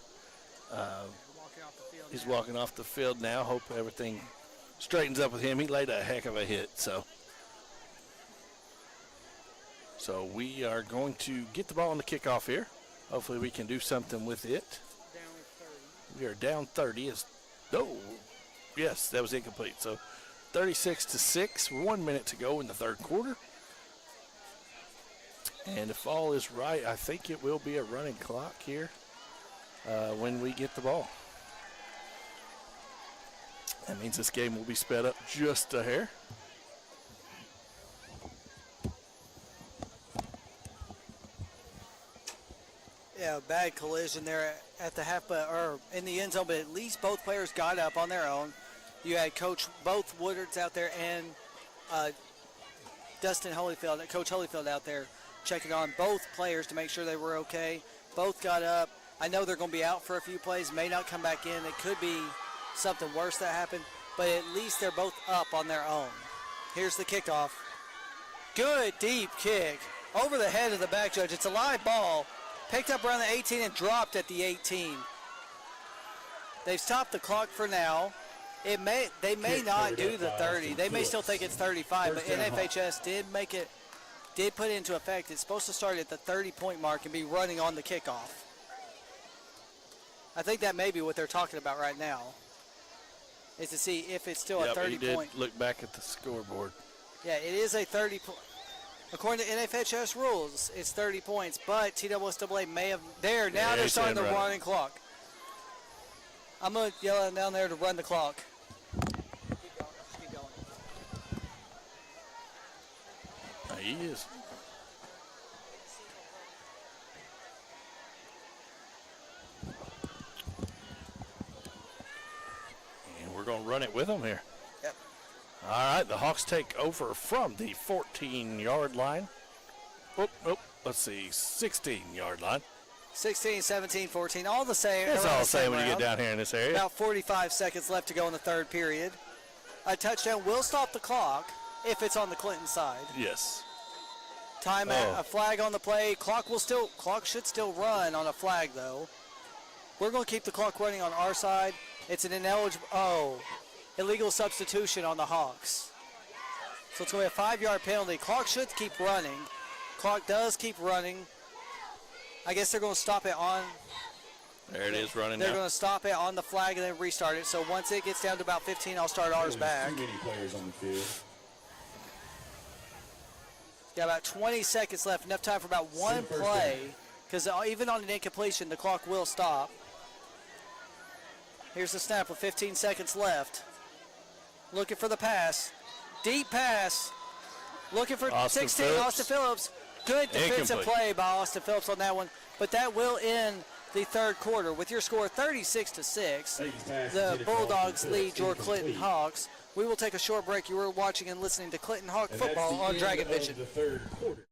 He's walking off the field now. Hope everything straightens up with him. He laid a heck of a hit. So we are going to get the ball on the kickoff here. Hopefully we can do something with it. We are down 30. Yes, that was incomplete. So 36-6, 1 minute to go in the third quarter. And if all is right, I think it will be a running clock here. when we get the ball. That means this game will be sped up just a hair. Yeah, bad collision there at the half, or in the end zone, but at least both players got up on their own. You had both Woodards out there and Coach Holyfield out there checking on both players to make sure they were okay. Both got up. I know they're going to be out for a few plays, may not come back in. It could be something worse that happened, but at least they're both up on their own. Here's the kickoff. Good deep kick over the head of the back judge. It's a live ball. Picked up around the 18 and dropped at the 18. They've stopped the clock for now. They may not do the 30. They may still think it's 35, but NFHS did put it into effect. It's supposed to start at the 30-point mark and be running on the kickoff. I think that may be what they're talking about right now, is to see if it's still a 30-point. He did look back at the scoreboard. Yeah, it is a 30 point. According to NFHS rules, it's 30 points, but TWSAA may have there. Now they're starting the running clock. I'm going to yell at them down there to run the clock. Keep going. Just keep going. He is. And we're going to run it with them here. Yep. All right, the Hawks take over from the 14-yard line. Let's see, 16-yard line. 16, 17, 14, all the same. It's all the same when you get down here in this area. About 45 seconds left to go in the third period. A touchdown will stop the clock if it's on the Clinton side. Yes. Timeout, a flag on the play. Clock should still run on a flag though. We're going to keep the clock running on our side. It's an illegal substitution on the Hawks. So it's going to be a 5-yard penalty. Clock should keep running. Clock does keep running. I guess they're going to stop it on. There it is running They're now. going to stop it on the flag and then restart it. So once it gets down to about 15, I'll start ours back. Too many players on the field. Got about 20 seconds left. Enough time for about one play. Because even on an incompletion, the clock will stop. Here's the snap with 15 seconds left. Looking for the pass. Deep pass. Looking for 16, Austin Phillips. Good defensive play by Austin Phillips on that one. But that will end the third quarter with your score 36-6. The Bulldogs lead your Clinton Hawks. We will take a short break. You were watching and listening to Clinton Hawk football on Dragon Vision. The third quarter.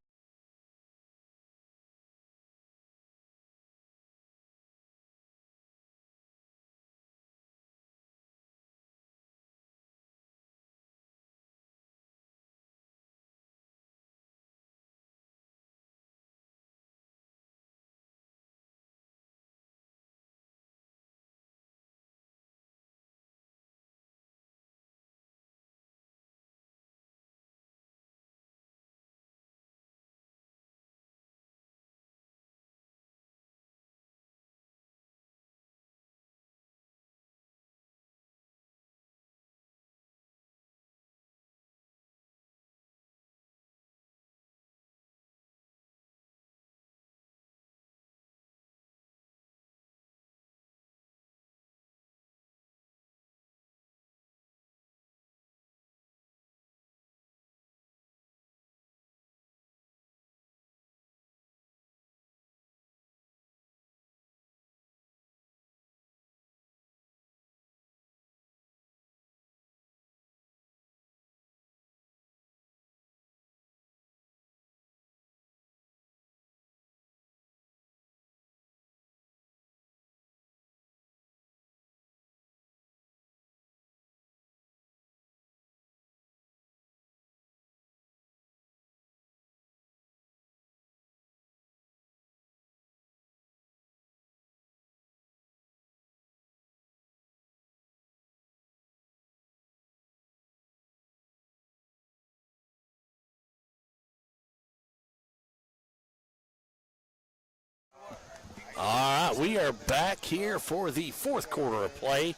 All right, we are back here for the fourth quarter of play.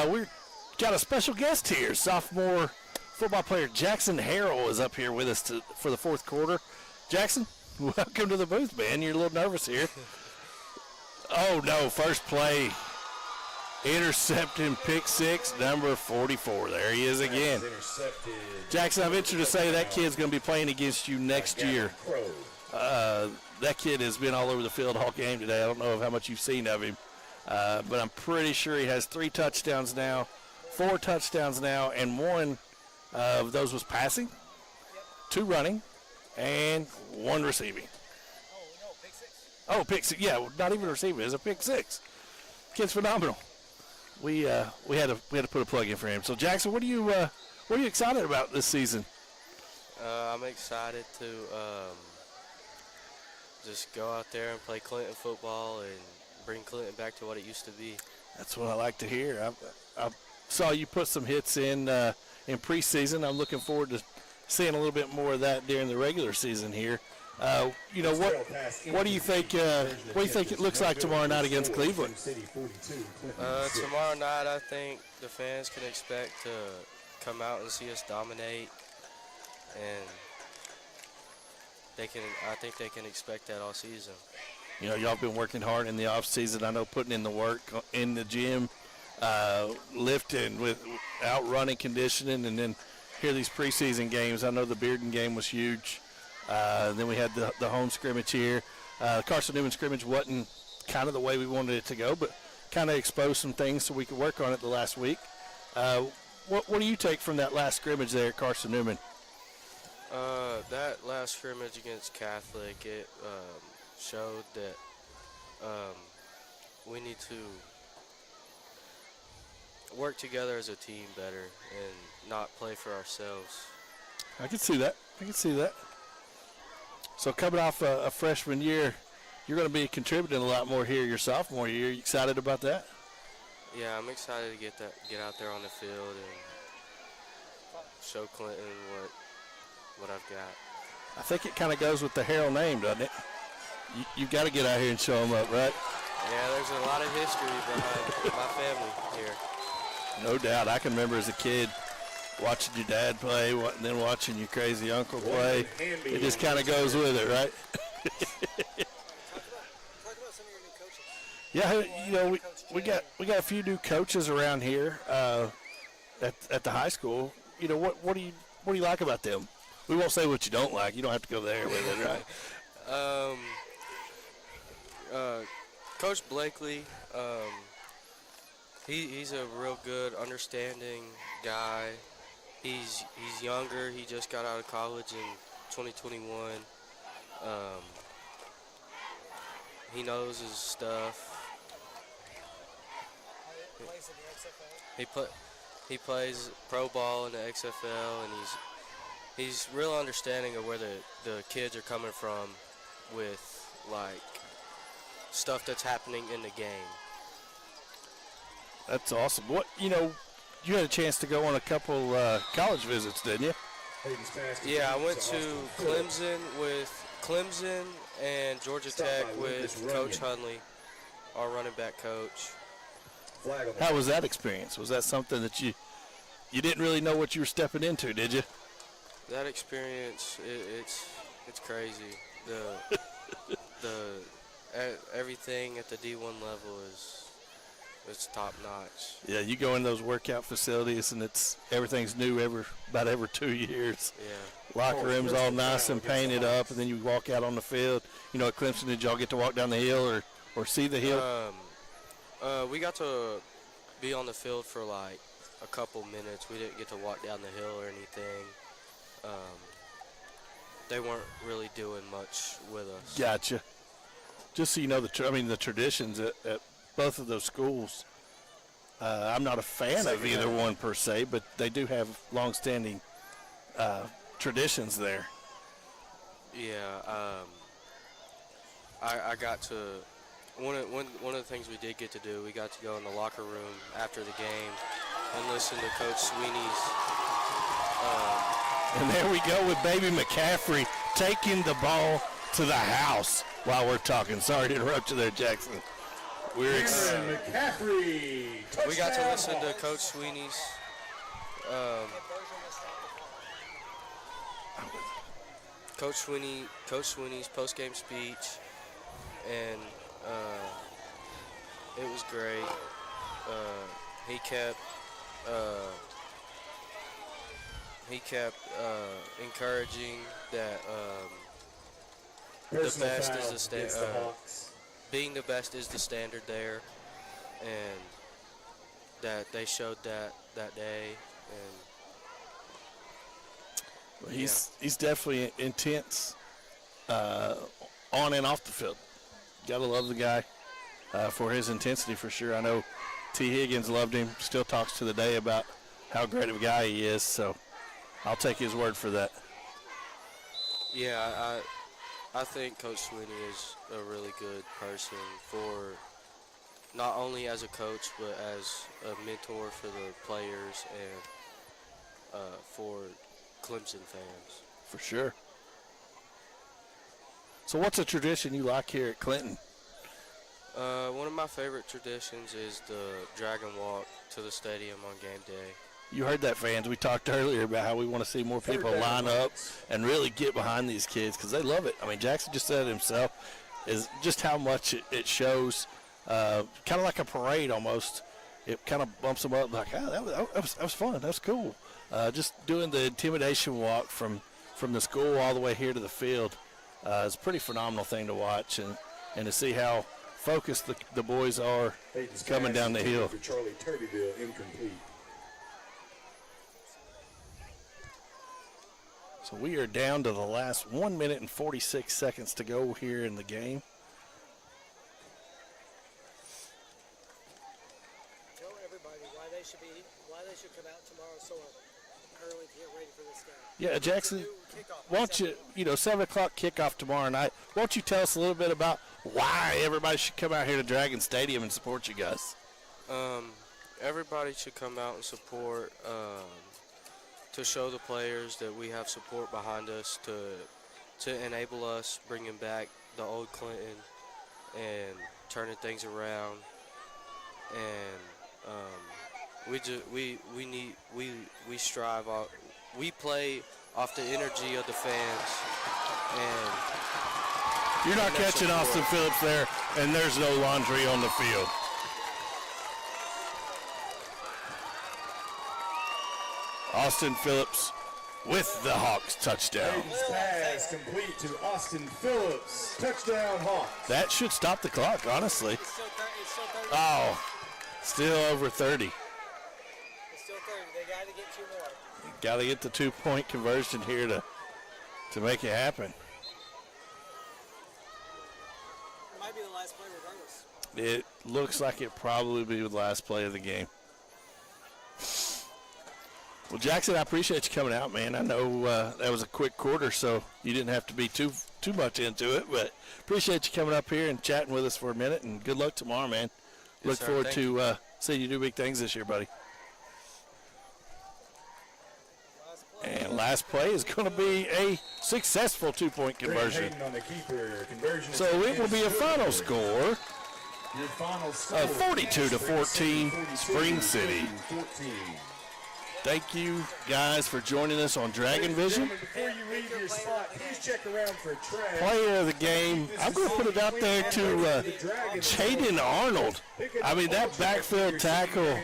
We've got a special guest here. Sophomore football player Jackson Harrell is up here with us for the fourth quarter. Jackson, welcome to the booth, man. You're a little nervous here. Oh, no, first play. Intercepting pick six, number 44. There he is again. Jackson, I venture to say that kid's going to be playing against you next year. That kid has been all over the field all game today. I don't know how much you've seen of him, but I'm pretty sure he has 3 touchdowns now, 4 touchdowns now, and 1 of those was passing, 2 running, and 1 receiving. Oh, pick six. Yeah, not even receiving. It's a pick six. Kid's phenomenal. We had to put a plug in for him. So Jackson, what are you excited about this season? I'm excited to just go out there and play Clinton football and bring Clinton back to what it used to be. That's what I like to hear. I saw you put some hits in preseason. I'm looking forward to seeing a little bit more of that during the regular season here. What do you think? What do you think it looks like tomorrow night against Cleveland? Tomorrow night, I think the fans can expect to come out and see us dominate, and I think they can expect that all season. You know, y'all been working hard in the off season. I know putting in the work in the gym, lifting with outrunning, conditioning, and then here these preseason games. I know the Bearden game was huge. Then we had the home scrimmage here. The Carson Newman scrimmage wasn't kind of the way we wanted it to go, but kind of exposed some things so we could work on it the last week. What do you take from that last scrimmage there at Carson Newman? That last scrimmage against Catholic, it showed that we need to work together as a team better and not play for ourselves. I can see that. So coming off a freshman year, you're going to be contributing a lot more here your sophomore year. Are you excited about that? Yeah, I'm excited to get out there on the field and show Clinton what I've got. I think it kind of goes with the Harrell name, doesn't it? You've got to get out here and show them up, right? Yeah, there's a lot of history behind my family here. No doubt. I can remember as a kid watching your dad play, and then watching your crazy uncle play. It just kind of goes with it, right? Talk about some of your new coaches. Yeah, you know, we got a few new coaches around here at the high school. You know, what do you like about them? We won't say what you don't like. You don't have to go there with it, right? Coach Blakely, he's a real good, understanding guy. He's younger. He just got out of college in 2021. He knows his stuff. He plays pro ball in the XFL, and he's real understanding of where the kids are coming from with like stuff that's happening in the game. That's awesome. You had a chance to go on a couple college visits, didn't you? Yeah, I went to Clemson and Georgia Tech with Coach Hunley, our running back coach. How was that experience? Was that something that you didn't really know what you were stepping into, did you? That experience, it's crazy. Everything at the D1 level it's top notch. Yeah, you go in those workout facilities and everything's new about every 2 years. Yeah. Locker rooms all nice and painted up, and then you walk out on the field. You know, at Clemson, did y'all get to walk down the hill or see the hill? We got to be on the field for like a couple minutes. We didn't get to walk down the hill or anything. They weren't really doing much with us. Gotcha. Just so you know, the traditions at both of those schools, I'm not a fan of either one per se, but they do have long-standing traditions there. Yeah, I got to one of the things we did get to do. We got to go in the locker room after the game and listen to Coach Sweeney's. And there we go with Baby McCaffrey taking the ball to the house while we're talking. Sorry to interrupt you there, Jackson. We're McCaffrey. We got to listen to Coach Sweeney's Coach Sweeney's post-game speech, and It was great. He kept encouraging that the best is the being the best is the standard there, and that they showed that day. And he's definitely intense on and off the field. Gotta love the guy for his intensity for sure. I know T. Higgins loved him. Still talks to the day about how great of a guy he is. So I'll take his word for that. Yeah, I think Coach Sweeney is a really good person for not only as a coach but as a mentor for the players and for Clemson fans. For sure. So what's a tradition you like here at Clinton? One of my favorite traditions is the Dragon Walk to the stadium on game day. You heard that, fans. We talked earlier about how we want to see more people line up and really get behind these kids because they love it. I mean, Jackson just said it himself, is just how much it shows, kind of like a parade almost. It kind of bumps them up like, that was fun. That was cool. Just doing the intimidation walk from the school all the way here to the field is a pretty phenomenal thing to watch and to see how focused the boys are coming down the hill. For Charlie Turbyville, incomplete. So we are down to the last 1 minute and 46 seconds to go here in the game. Tell everybody why they should come out tomorrow so early to get ready for this game. Yeah, Jackson, why don't you, 7 o'clock kickoff tomorrow night. Why don't you tell us a little bit about why everybody should come out here to Dragon Stadium and support you guys? Everybody should come out and support to show the players that we have support behind us to enable us bringing back the old Clinton and turning things around. And we strive off, we play off the energy of the fans. And you're not catching Austin Phillips there, and there's no laundry on the field. Austin Phillips with the Hawks touchdown. Hayden's pass complete to Austin Phillips. Touchdown Hawks. That should stop the clock, honestly. It's still 30. Oh, still over 30. It's still 30. They got to get 2 more. Got to get the 2-point conversion here to make it happen. It might be the last play regardless. It looks like it probably be the last play of the game. Well, Jackson, I appreciate you coming out, man. I know that was a quick quarter, so you didn't have to be too much into it, but appreciate you coming up here and chatting with us for a minute, and good luck tomorrow, man. Look forward to seeing you do big things this year, buddy. And last play is going to be a successful 2-point conversion. On the keeper. Conversion So it will be a final score of 42-14, Spring City. 14. Thank you, guys, for joining us on Dragon Vision. Before you leave your spot, please check around for trash. Player of the game, I'm going to put it out there to Jaden Arnold. I mean, that backfield tackle,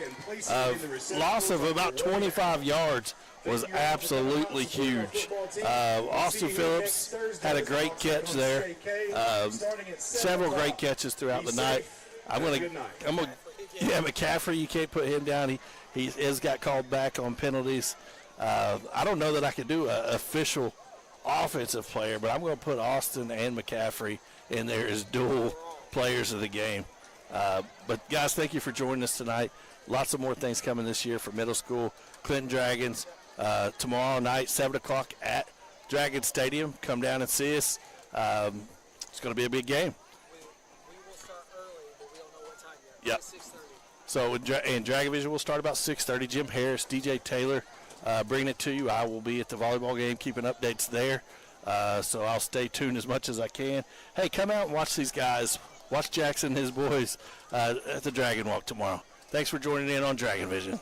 loss of about 25 yards was absolutely huge. Austin Phillips had a great catch there. Several great catches throughout the night. Yeah, McCaffrey, you can't put him down. He has got called back on penalties. I don't know that I could do an official offensive player, but I'm going to put Austin and McCaffrey in there as dual players of the game. But, guys, thank you for joining us tonight. Lots of more things coming this year for middle school. Clinton Dragons tomorrow night, 7 o'clock at Dragon Stadium. Come down and see us. It's going to be a big game. We will start early, but we don't know what time yet. Yep. 6:30. So in Dragon Vision, we'll start about 6:30. Jim Harris, DJ Taylor, bringing it to you. I will be at the volleyball game, keeping updates there. So I'll stay tuned as much as I can. Hey, come out and watch these guys. Watch Jackson and his boys at the Dragon Walk tomorrow. Thanks for joining in on Dragon Vision.